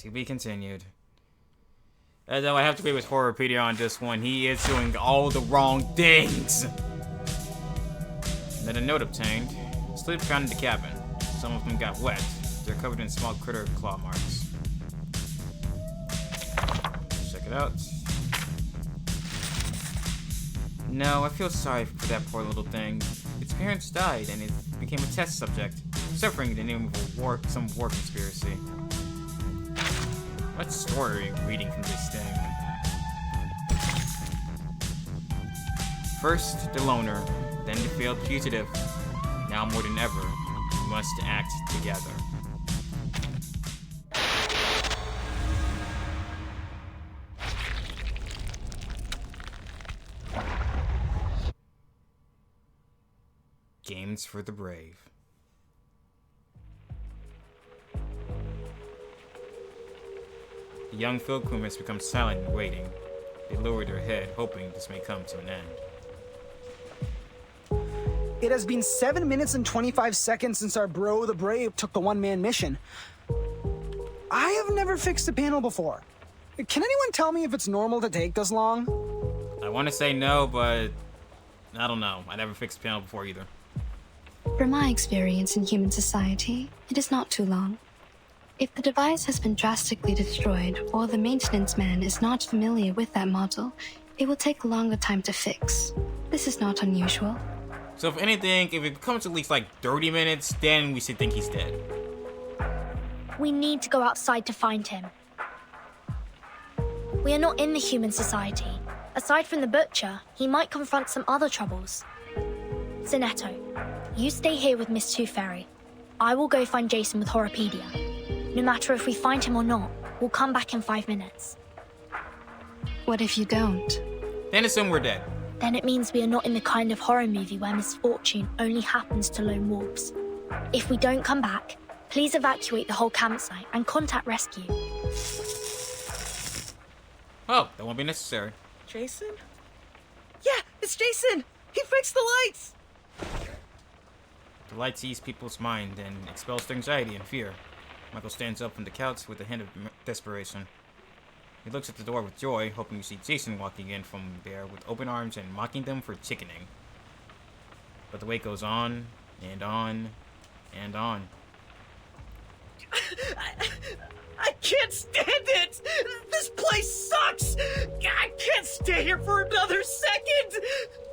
To be continued. Although I have to agree with Horrorpedia on this one, he is doing all the wrong things. Then a note obtained. Sleep found in the cabin. Some of them got wet. They're covered in small critter claw marks. Check it out. No, I feel sorry for that poor little thing. Its parents died and it became a test subject, suffering in the name of some war conspiracy. What story are you reading from this thing? First, the loner, then the failed fugitive. Now more than ever, we must act together. Games for the brave. The young pilgrims become silent and waiting. They lower their head, hoping this may come to an end. It has been 7 minutes and 25 seconds since our bro, the Brave, took the one-man mission. I have never fixed a panel before. Can anyone tell me if it's normal to take this long? I want to say no, but I don't know. I never fixed a panel before either. From my experience in human society, it is not too long. If the device has been drastically destroyed or the maintenance man is not familiar with that model, it will take a longer time to fix. This is not unusual. So if anything, if it becomes at least like 30 minutes, then we should think he's dead. We need to go outside to find him. We are not in the human society. Aside from the butcher, he might confront some other troubles. Zinetto, you stay here with Miss Tooth Fairy. I will go find Jason with Horrorpedia. No matter if we find him or not, we'll come back in 5 minutes. What if you don't? Then assume we're dead. Then it means we are not in the kind of horror movie where misfortune only happens to lone wolves. If we don't come back, please evacuate the whole campsite and contact rescue. Oh, that won't be necessary. Jason? Yeah, it's Jason! He fixed the lights! The light sees people's mind and expels their anxiety and fear. Michael stands up from the couch with a hint of desperation. He looks at the door with joy, hoping to see Jason walking in from there with open arms and mocking them for chickening. But the wait goes on, and on, and on. I can't stand it! This place sucks! I can't stay here for another second!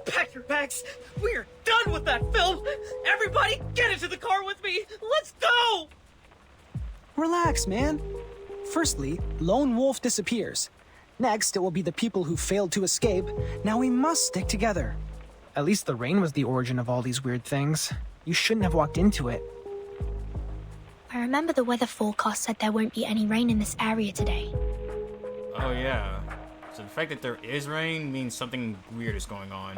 Pack your bags. We're done with that film! Everybody, get into the car with me! Let's go! Relax, man. Firstly, Lone Wolf disappears. Next, it will be the people who failed to escape. Now we must stick together. At least the rain was the origin of all these weird things. You shouldn't have walked into it. I remember the weather forecast said there won't be any rain in this area today. Oh yeah. So the fact that there is rain means something weird is going on.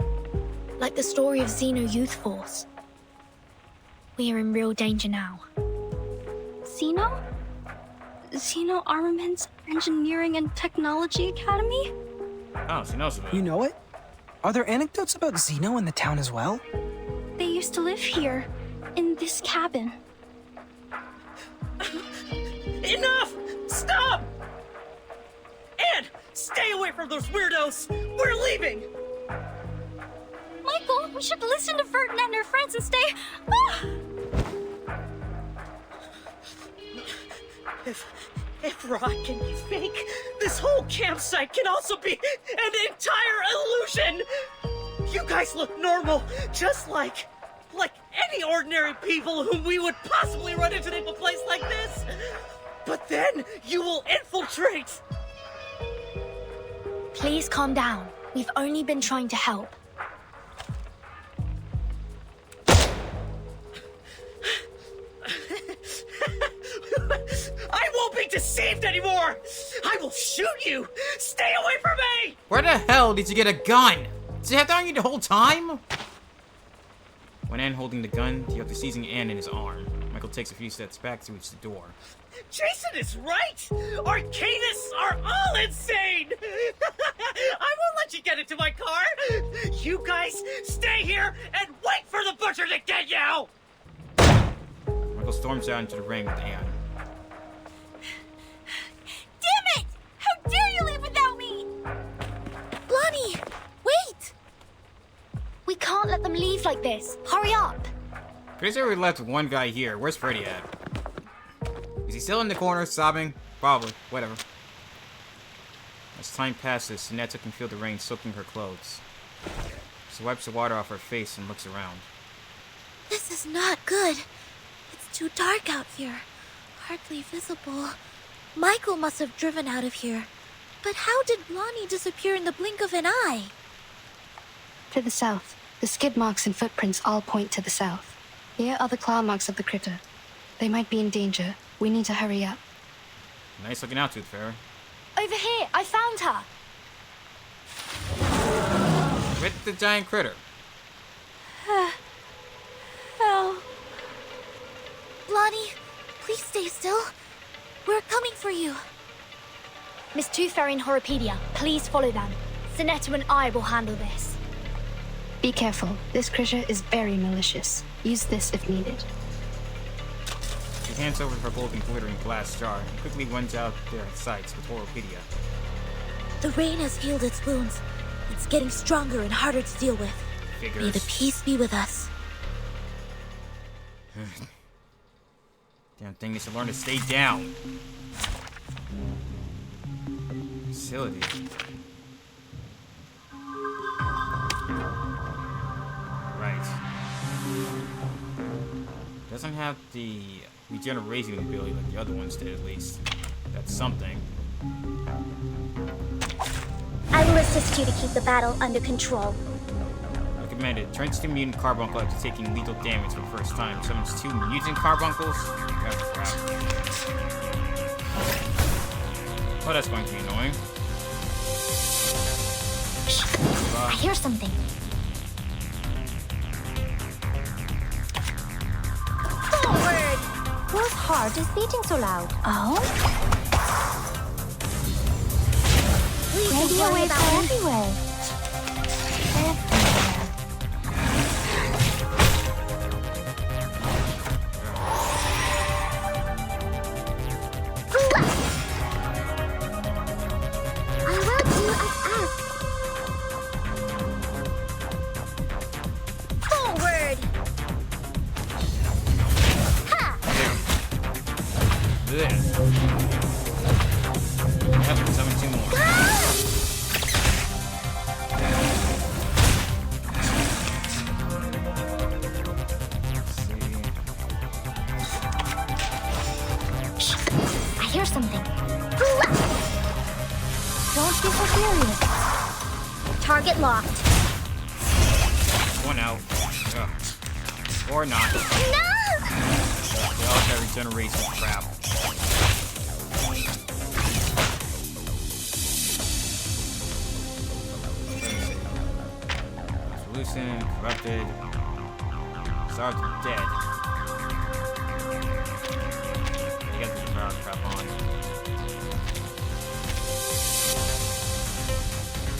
Like the story of Xeno Youth Force. We are in real danger now. Xeno? Xeno Armaments Engineering and Technology Academy? Oh, she knows about it. You know it? Are there anecdotes about Xeno in the town as well? They used to live here, in this cabin. Enough! Stop! Anne, Stay away from those weirdos! We're leaving! Michael, we should listen to Vertin and her friends and stay. Ah! If rock can be fake, this whole campsite can also be an entire illusion! You guys look normal, just like any ordinary people whom we would possibly run into in a place like this. But then you will infiltrate. Please calm down. We've only been trying to help. I won't be deceived anymore! I will shoot you! Stay away from me! Where the hell did you get a gun? Did you have that on you the whole time? When Ann holding the gun, the other seizing Ann in his arm. Michael takes a few steps back to reach the door. Jason is right! Arcadists are all insane! I won't let you get into my car! You guys stay here and wait for the butcher to get you! Michael storms out into the ring with Ann. Damn it! How dare you leave without me? Lonnie, wait! We can't let them leave like this. Hurry up! Pretty sure we left one guy here. Where's Freddy at? Is he still in the corner, sobbing? Probably. Whatever. As time passes, Sinetta can feel the rain soaking her clothes. She wipes the water off her face and looks around. This is not good. It's too dark out here. Hardly visible. Michael must have driven out of here. But how did Blondie disappear in the blink of an eye? To the south. The skid marks and footprints all point to the south. Here are the claw marks of the critter. They might be in danger. We need to hurry up. Nice looking out, Tooth Fairy. Over here! I found her! With the giant critter. Oh. Blondie, please stay still. We're coming for you. Miss Tooth Fairy and Horopedia, please follow them. Sinetta and I will handle this. Be careful. This critter is very malicious. Use this if needed. She hands over her golden glittering glass jar and quickly runs out their sights with Horopedia. The rain has healed its wounds. It's getting stronger and harder to deal with. Figures. May the peace be with us. Damn thing needs to learn to stay down. Facility. Right. Doesn't have the regeneration ability like the other ones did, at least. That's something. I will assist you to keep the battle under control. Recommended. Turns to mutant carbuncle after taking lethal damage for the first time. Summons 2 mutant carbuncles. Oh, crap. Oh, that's going to be annoying. I hear something. Forward! Whose heart is beating so loud? Oh? Radio waves are everywhere. Target locked. One out. Ugh. Or not. No! They all have regeneration crap. Translucent, corrupted. Stars are dead. You got the power crap on.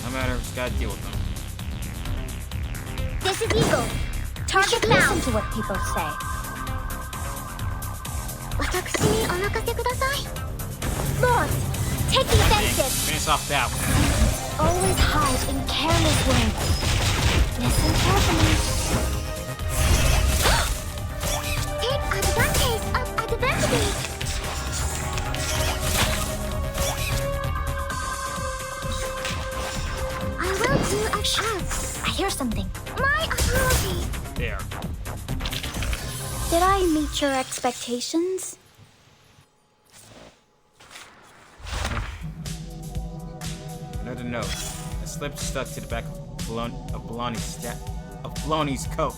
No matter, just gotta deal with them. This is Eagle. Target found. Listen to what people say. Lost. Take the offensive. Finish off that one. Always hide in careless ways. Listen carefully. Take advantage of adversity. I will do a show. I hear something. My authority. There. Did I meet your expectations? Another note. A slip stuck to the back of Blondie's coat.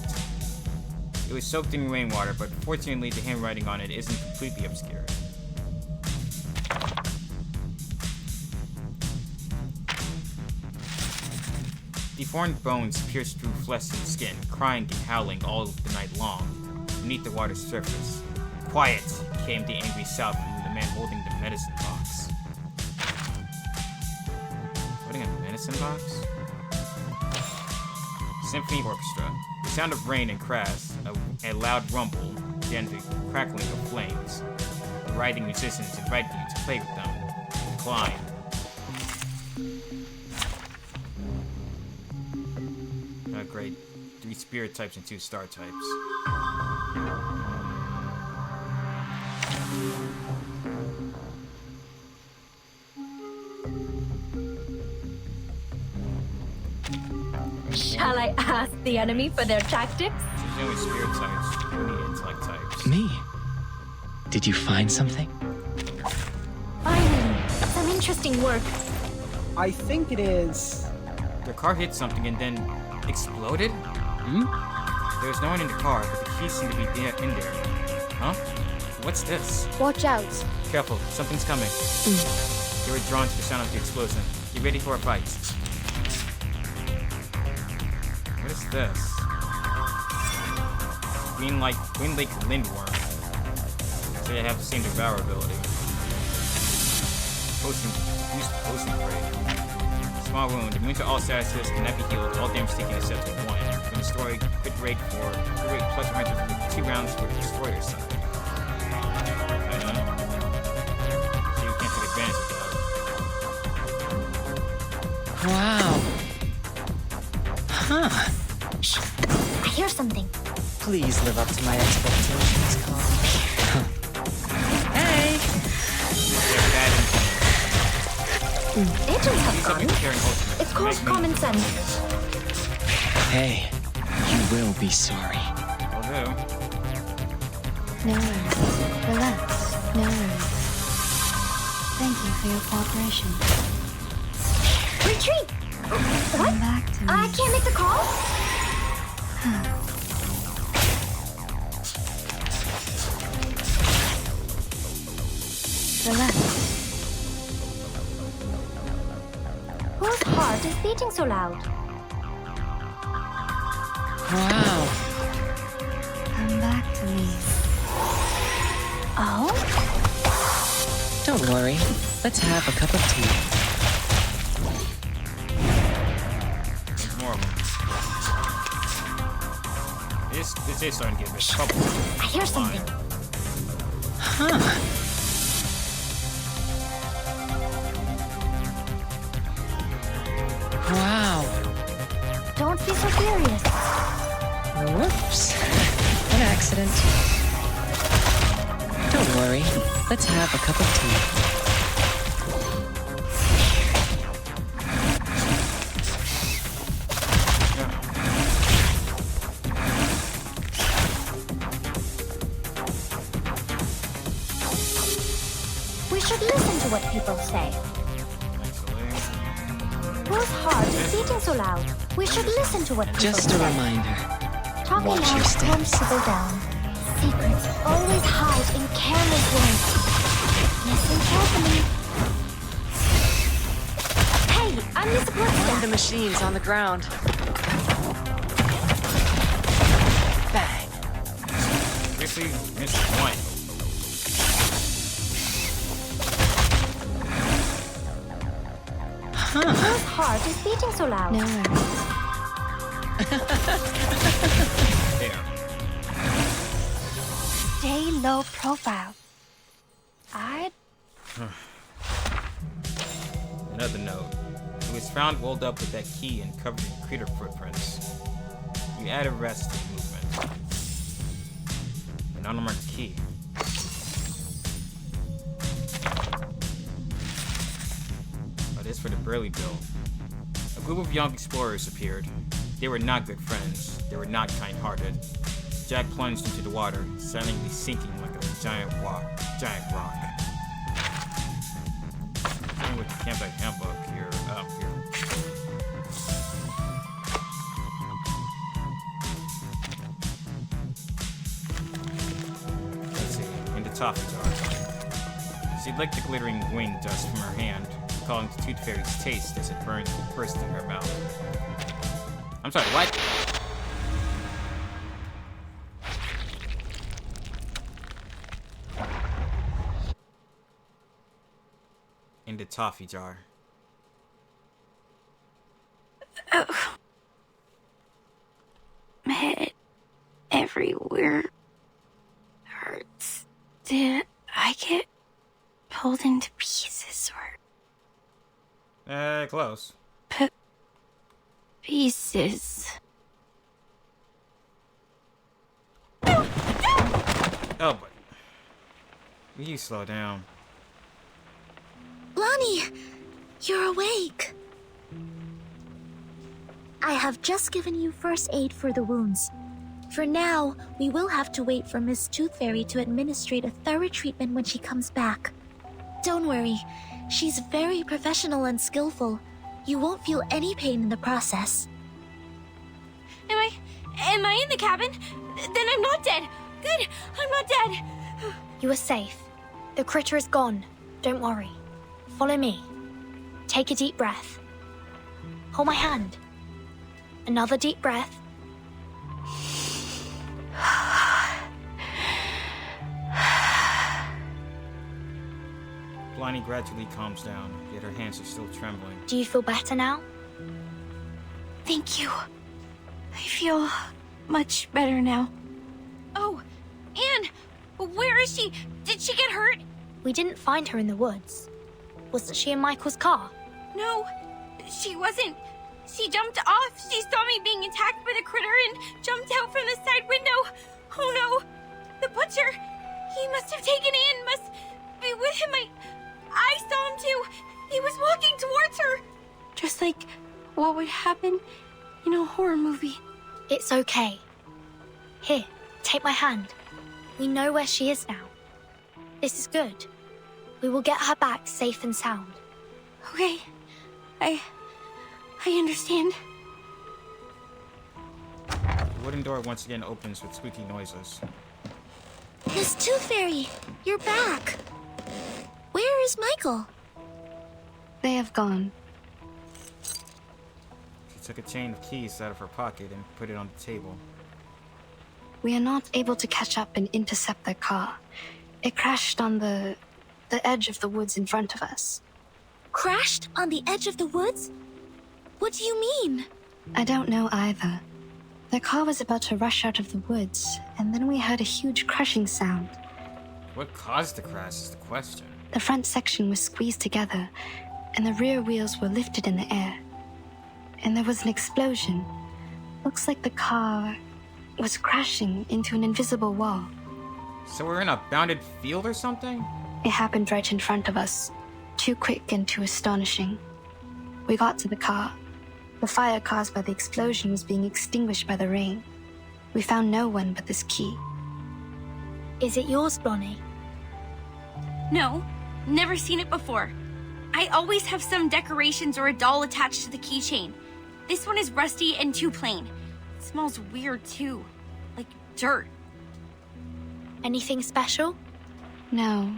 It was soaked in rainwater, but fortunately the handwriting on it isn't completely obscured. Deformed bones pierced through flesh and skin, crying and howling all the night long beneath the water's surface. Quiet, came the angry sound from the man holding the medicine box. Holding a medicine box? Symphony orchestra. The sound of rain and crash, a loud rumble, then the crackling of flames. The writhing musicians invite you to play with them. Climb. Oh, great. 3 spirit types and 2 star types. Shall I ask the enemy for their tactics? She's the only spirit types, only intellect types. Me? Did you find something? Finally, some interesting work. I think it is... Their car hit something and then exploded? There was no one in the car, but the keys seem to be in there. Huh? What's this? Watch out. Careful, something's coming. They were drawn to the sound of the explosion. Get ready for a fight. What is this? Green Lake Lindworm. So they have the same devour ability. Potion, boost potion rate. Small wound. Immune to all statuses, cannot be healed. All damage taken is set to 1. When destroyed, crit rate plus 100 for 2 rounds for the destroyer side. So you can't take advantage of that. Wow. Huh. Shh. I hear something. Please live up to my expectations, Carl. Hey! Agents have gone. It's called common sense. Hey, you will be sorry. Although. No worries. Relax. No worries. Thank you for your cooperation. Retreat! What? Back to me. I can't make the call? Relax. Whose heart is beating so loud? Wow. Come back to me. Oh? Don't worry. Let's have a cup of tea. There's more of them. This is starting to get a bit trouble. I hear something. Huh. Wow. Don't be so serious. Whoops. An accident. Don't worry. Let's have a cup of tea. We should listen to what people say. Whose heart is beating so loud? We should listen to what people Just a say. reminder. Talking Watch your loud steps. tends to go down. Secrets always hide in careless ways. Listen carefully. Hey, I'm the support staff. The machines on the ground. Bang. Basically, missed one. Whose heart is beating so loud? No worries. There. Stay low profile. Another note. It was found rolled up with that key and covered in critter footprints. You add a rest to the movement. An unmarked key. Oh, this for the Burley Bill. A group of young explorers appeared. They were not good friends. They were not kind-hearted. Jack plunged into the water, silently sinking like a giant rock. Same with the campsite handbook here. Let's see. In the toffee jar. She licked the glittering wing dust from her hand, recalling the Tooth Fairy's taste as it burned and burst in her mouth. I'm sorry, what? In the toffee jar. Oh. My head everywhere hurts. Did I get pulled into pieces or... Close. Pieces. Oh, but... You slow down. Lonnie, you're awake. I have just given you first aid for the wounds. For now, we will have to wait for Miss Tooth Fairy to administrate a thorough treatment when she comes back. Don't worry, she's very professional and skillful. You won't feel any pain in the process. Am I in the cabin? Then I'm not dead. Good, I'm not dead. You are safe. The critter is gone. Don't worry. Follow me. Take a deep breath. Hold my hand. Another deep breath. Blondie gradually calms down, yet her hands are still trembling. Do you feel better now? Thank you. I feel much better now. Oh, Anne! Where is she? Did she get hurt? We didn't find her in the woods. Wasn't she in Michael's car? No, she wasn't. She jumped off. She saw me being attacked by the critter and jumped out from the side window. Oh no! The butcher! He must have taken Anne, must be with him. I saw him too. He was walking towards her. Just like what would happen in a horror movie. It's okay. Here, take my hand. We know where she is now. This is good. We will get her back safe and sound. Okay. I understand. The wooden door once again opens with squeaky noises. Miss Tooth Fairy, you're back. Where is Michael? They have gone. She took a chain of keys out of her pocket and put it on the table. We are not able to catch up and intercept their car. It crashed on the edge of the woods in front of us. Crashed on the edge of the woods? What do you mean? I don't know either. The car was about to rush out of the woods, and then we heard a huge crushing sound. What caused the crash is the question. The front section was squeezed together, and the rear wheels were lifted in the air. And there was an explosion. Looks like the car was crashing into an invisible wall. So we're in a bounded field or something? It happened right in front of us. Too quick and too astonishing. We got to the car. The fire caused by the explosion was being extinguished by the rain. We found no one but this key. Is it yours, Blondie? No, never seen it before. I always have some decorations or a doll attached to the keychain. This one is rusty and too plain. It smells weird too, like dirt. Anything special? No,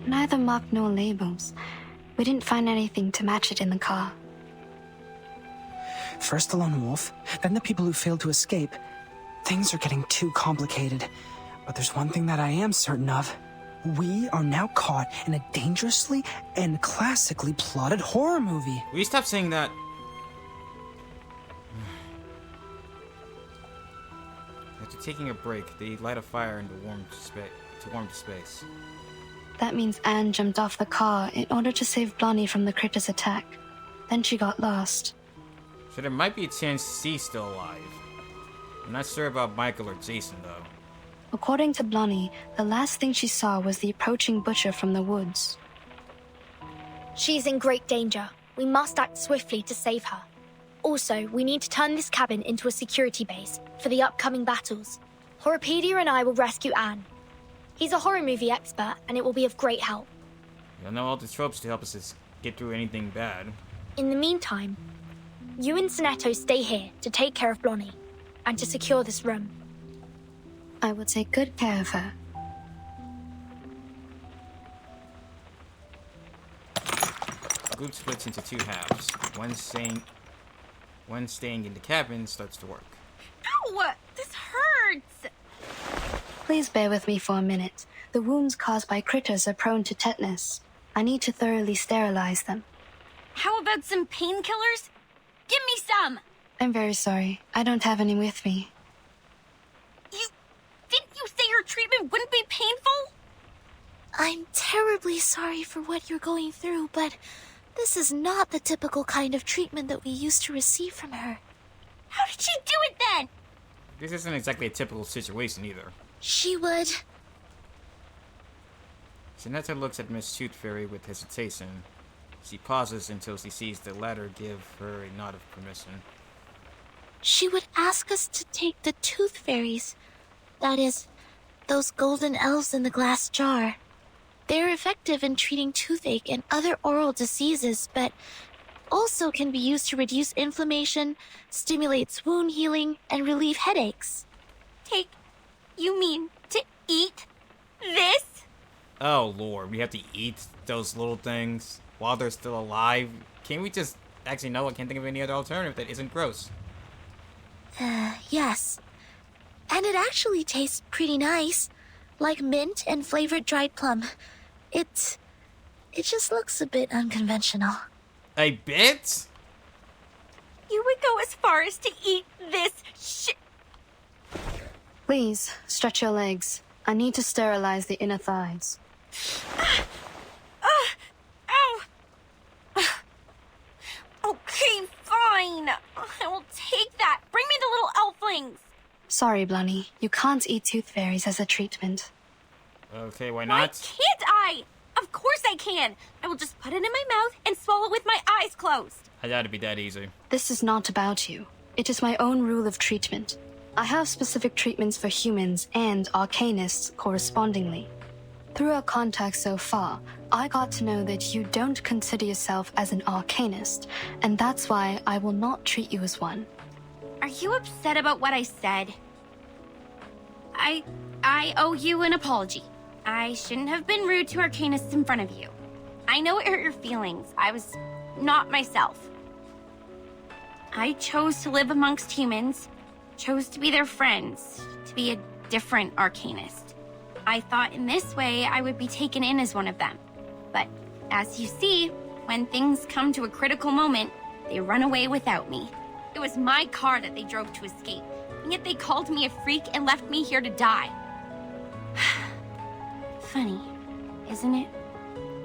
neither mark nor labels. We didn't find anything to match it in the car. First the lone wolf, then the people who failed to escape. Things are getting too complicated. But there's one thing that I am certain of. We are now caught in a dangerously and classically plotted horror movie. Will you stop saying that? After taking a break, they light a fire to warm the space. That means Anne jumped off the car in order to save Blondie from the critter's attack. Then she got lost. So there might be a chance she's still alive. I'm not sure about Michael or Jason, though. According to Blondie, the last thing she saw was the approaching butcher from the woods. She's in great danger. We must act swiftly to save her. Also, we need to turn this cabin into a security base for the upcoming battles. Horropedia and I will rescue Anne. He's a horror movie expert, and it will be of great help. You'll know all the tropes to help us get through anything bad. In the meantime, you and Sonetto stay here to take care of Blondie and to secure this room. I will take good care of her. The group splits into two halves. One staying in the cabin starts to work. Ow! This hurts! Please bear with me for a minute. The wounds caused by critters are prone to tetanus. I need to thoroughly sterilize them. How about some painkillers? Give me some! I'm very sorry. I don't have any with me. Didn't you say your treatment wouldn't be painful? I'm terribly sorry for what you're going through, but this is not the typical kind of treatment that we used to receive from her. How did she do it then? This isn't exactly a typical situation either. She would... Sonetto looks at Miss Tooth Fairy with hesitation. She pauses until she sees the latter give her a nod of permission. She would ask us to take the Tooth Fairies. That is, those golden elves in the glass jar. They're effective in treating toothache and other oral diseases, but also can be used to reduce inflammation, stimulates wound healing, and relieve headaches. You mean to eat this? Oh lord, we have to eat those little things while they're still alive? Can't we just... Actually, no, I can't think of any other alternative that isn't gross. Yes. And it actually tastes pretty nice. Like mint and flavored dried plum. It just looks a bit unconventional. A bit? You would go as far as to eat this shit? Please, stretch your legs. I need to sterilize the inner thighs. Ow! Okay, fine. I will take that. Bring me the little elflings. Sorry, Blondie. You can't eat tooth fairies as a treatment. Okay, why Why not? can't I? Of course I can. I will just put it in my mouth and swallow it with my eyes closed. I doubt it'd be that easy. This is not about you. It is my own rule of treatment. I have specific treatments for humans and arcanists correspondingly. Through our contact so far, I got to know that you don't consider yourself as an arcanist, and that's why I will not treat you as one. Are you upset about what I said? I owe you an apology. I shouldn't have been rude to arcanists in front of you. I know it hurt your feelings. I was not myself. I chose to live amongst humans, chose to be their friends, to be a different arcanist. I thought in this way I would be taken in as one of them. But as you see, when things come to a critical moment, they run away without me. It was my car that they drove to escape, and yet they called me a freak and left me here to die. Funny, isn't it?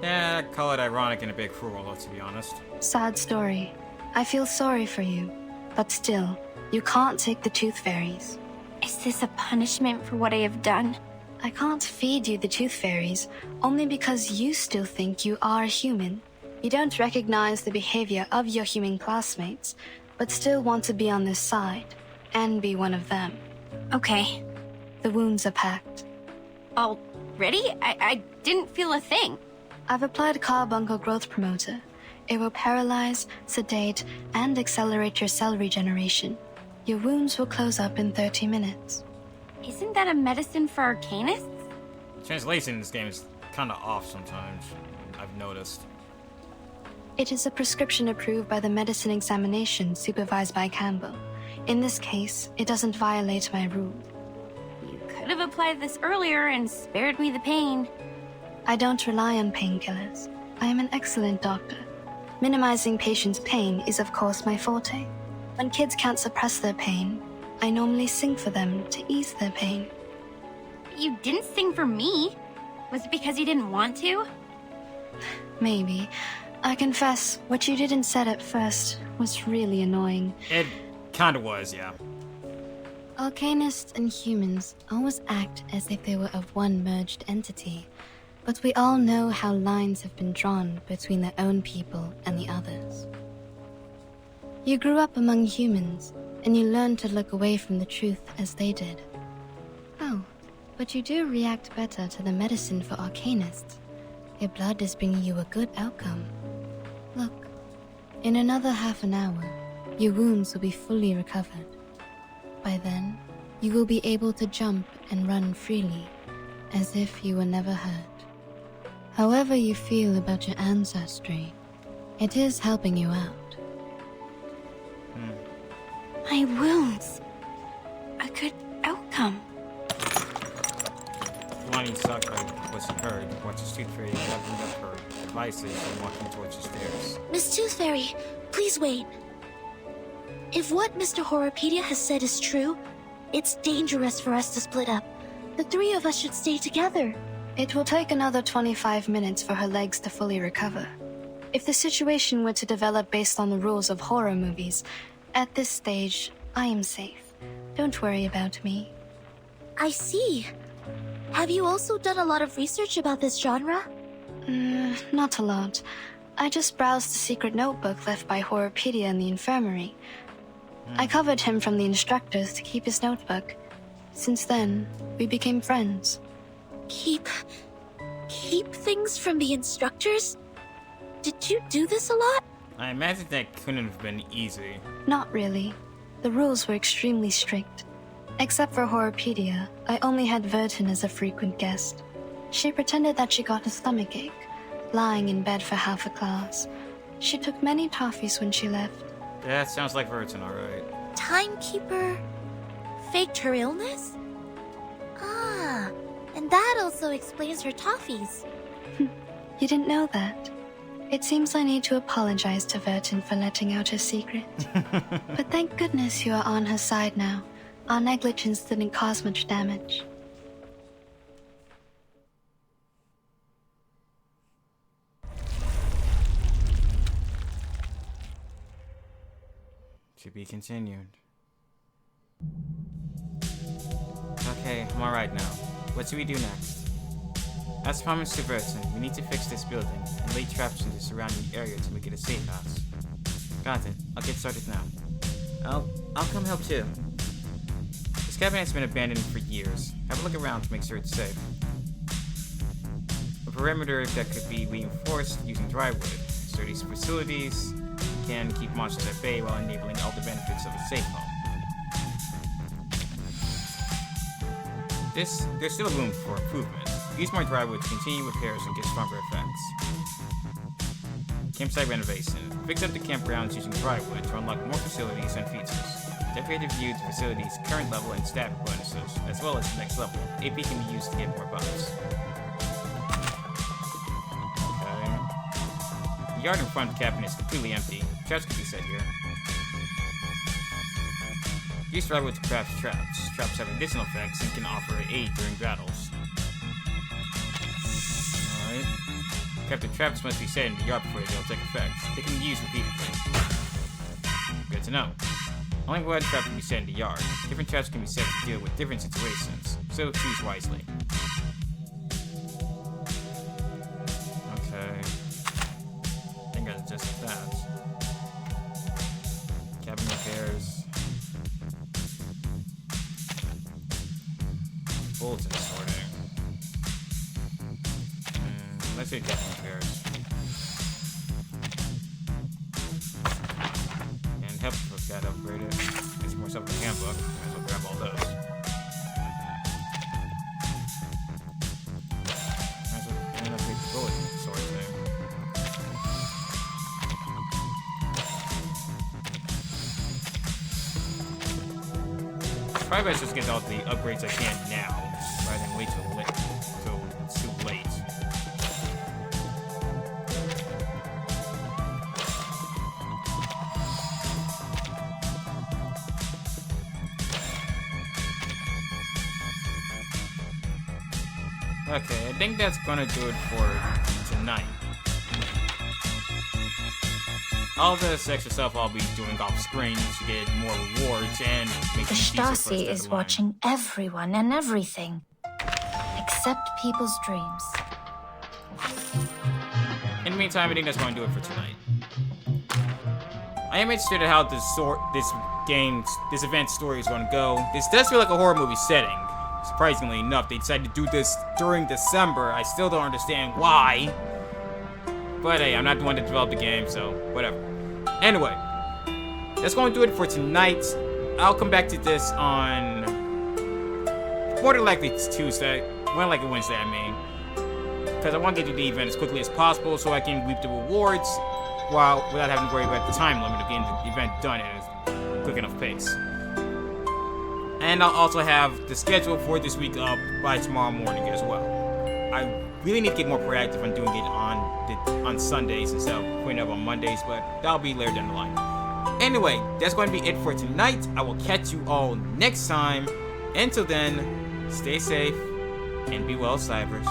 Yeah, call it ironic and a bit cruel, to be honest. Sad story. I feel sorry for you, but still, you can't take the tooth fairies. Is this a punishment for what I have done? I can't feed you the tooth fairies, only because you still think you are human. You don't recognize the behavior of your human classmates, but still want to be on this side, and be one of them. Okay. The wounds are packed. Already? I didn't feel a thing. I've applied carbuncle growth promoter. It will paralyze, sedate, and accelerate your cell regeneration. Your wounds will close up in 30 minutes. Isn't that a medicine for arcanists? Translation in this game is kind of off sometimes, I've noticed. It is a prescription approved by the medicine examination supervised by Campbell. In this case, it doesn't violate my rule. You could have applied this earlier and spared me the pain. I don't rely on painkillers. I am an excellent doctor. Minimizing patients' pain is of course my forte. When kids can't suppress their pain, I normally sing for them to ease their pain. You didn't sing for me. Was it because you didn't want to? Maybe, I confess, what you did and said at first was really annoying. It kinda was, yeah. Arcanists and humans always act as if they were of one merged entity, but we all know how lines have been drawn between their own people and the others. You grew up among humans, and you learned to look away from the truth as they did. Oh, but you do react better to the medicine for Arcanists. Your blood is bringing you a good outcome. Look, in another half an hour, your wounds will be fully recovered. By then, you will be able to jump and run freely, as if you were never hurt. However you feel about your ancestry, it is helping you out. My wounds. A good outcome. Lonnie sucked by what she heard. Watched the Tooth Fairy wrapping up her devices and walking towards the stairs. Miss Tooth Fairy, please wait. If what Mr. Horopedia has said is true, it's dangerous for us to split up. The three of us should stay together. It will take another 25 minutes for her legs to fully recover. If the situation were to develop based on the rules of horror movies, at this stage, I am safe. Don't worry about me. I see. Have you also done a lot of research about this genre? Not a lot. I just browsed the secret notebook left by Horopedia in the infirmary. I covered him from the instructors to keep his notebook. Since then, we became friends. Keep things from the instructors? Did you do this a lot? I imagine that couldn't have been easy. Not really. The rules were extremely strict. Except for Horopedia, I only had Vertin as a frequent guest. She pretended that she got a stomachache, lying in bed for half a class. She took many toffees when she left. That sounds like Vertin, alright. Timekeeper faked her illness? Ah, and that also explains her toffees. You didn't know that? It seems I need to apologize to Vertin for letting out her secret. But thank goodness you are on her side now. Our negligence didn't cause much damage. To be continued. Okay, I'm alright now. What do we do next? As promised to Vertin, we need to fix this building and lay traps in the surrounding area to make it a safe house. Got it. I'll get started now. I'll come help too. This cabin has been abandoned for years. Have a look around to make sure it's safe. A perimeter that could be reinforced using dry wood. Sturdy facilities can keep monsters at bay while enabling all the benefits of a safe home. There's still room for improvement. Use more drywood to continue repairs and get stronger effects. Campsite renovation. Fix up the campgrounds using drywood to unlock more facilities and features. Decorate and view the facility's current level and stat bonuses, as well as the next level. AP can be used to get more buffs. Okay. The yard in front of the cabin is completely empty. Traps can be set here. Use drywood to craft traps. Traps have additional effects and can offer aid during battles. Alright. Crafted traps must be set in the yard before they'll take effect. They can be used repeatedly. Good to know. Only one trap can be set in the yard. Different traps can be set to deal with different situations, so choose wisely. Okay. I think that's just that. Cabin repairs. Bulletin sorting. Let's do cabin repairs. And help with that upgraded. There's more stuff in the handbook. Might as well grab all those. Might as well upgrade the bulletin sort thing. Probably best just get all the upgrades I can now, rather than wait till it's too late. Okay, I think that's gonna do it for tonight. all this extra stuff I'll be doing off screen to get more rewards and make The these decent Stasi first is line. watching everyone and everything. Except people's dreams. In the meantime, I think that's going to do it for tonight. I am interested in how this event's story is going to go. This does feel like a horror movie setting. Surprisingly enough, they decided to do this during December. I still don't understand why. But hey, I'm not the one to develop the game, so whatever. Anyway, that's going to do it for tonight. I'll come back to this on... more than likely it's Tuesday. More than likely Wednesday, I mean. Because I want to get to the event as quickly as possible so I can reap the rewards without having to worry about the time limit of getting the event done at a quick enough pace. And I'll also have the schedule for this week up by tomorrow morning as well. I really need to get more proactive on doing it on Sundays instead of putting it up on Mondays, but that'll be later down the line. Anyway, that's going to be it for tonight. I will catch you all next time. Until then, stay safe and be well, Cybers.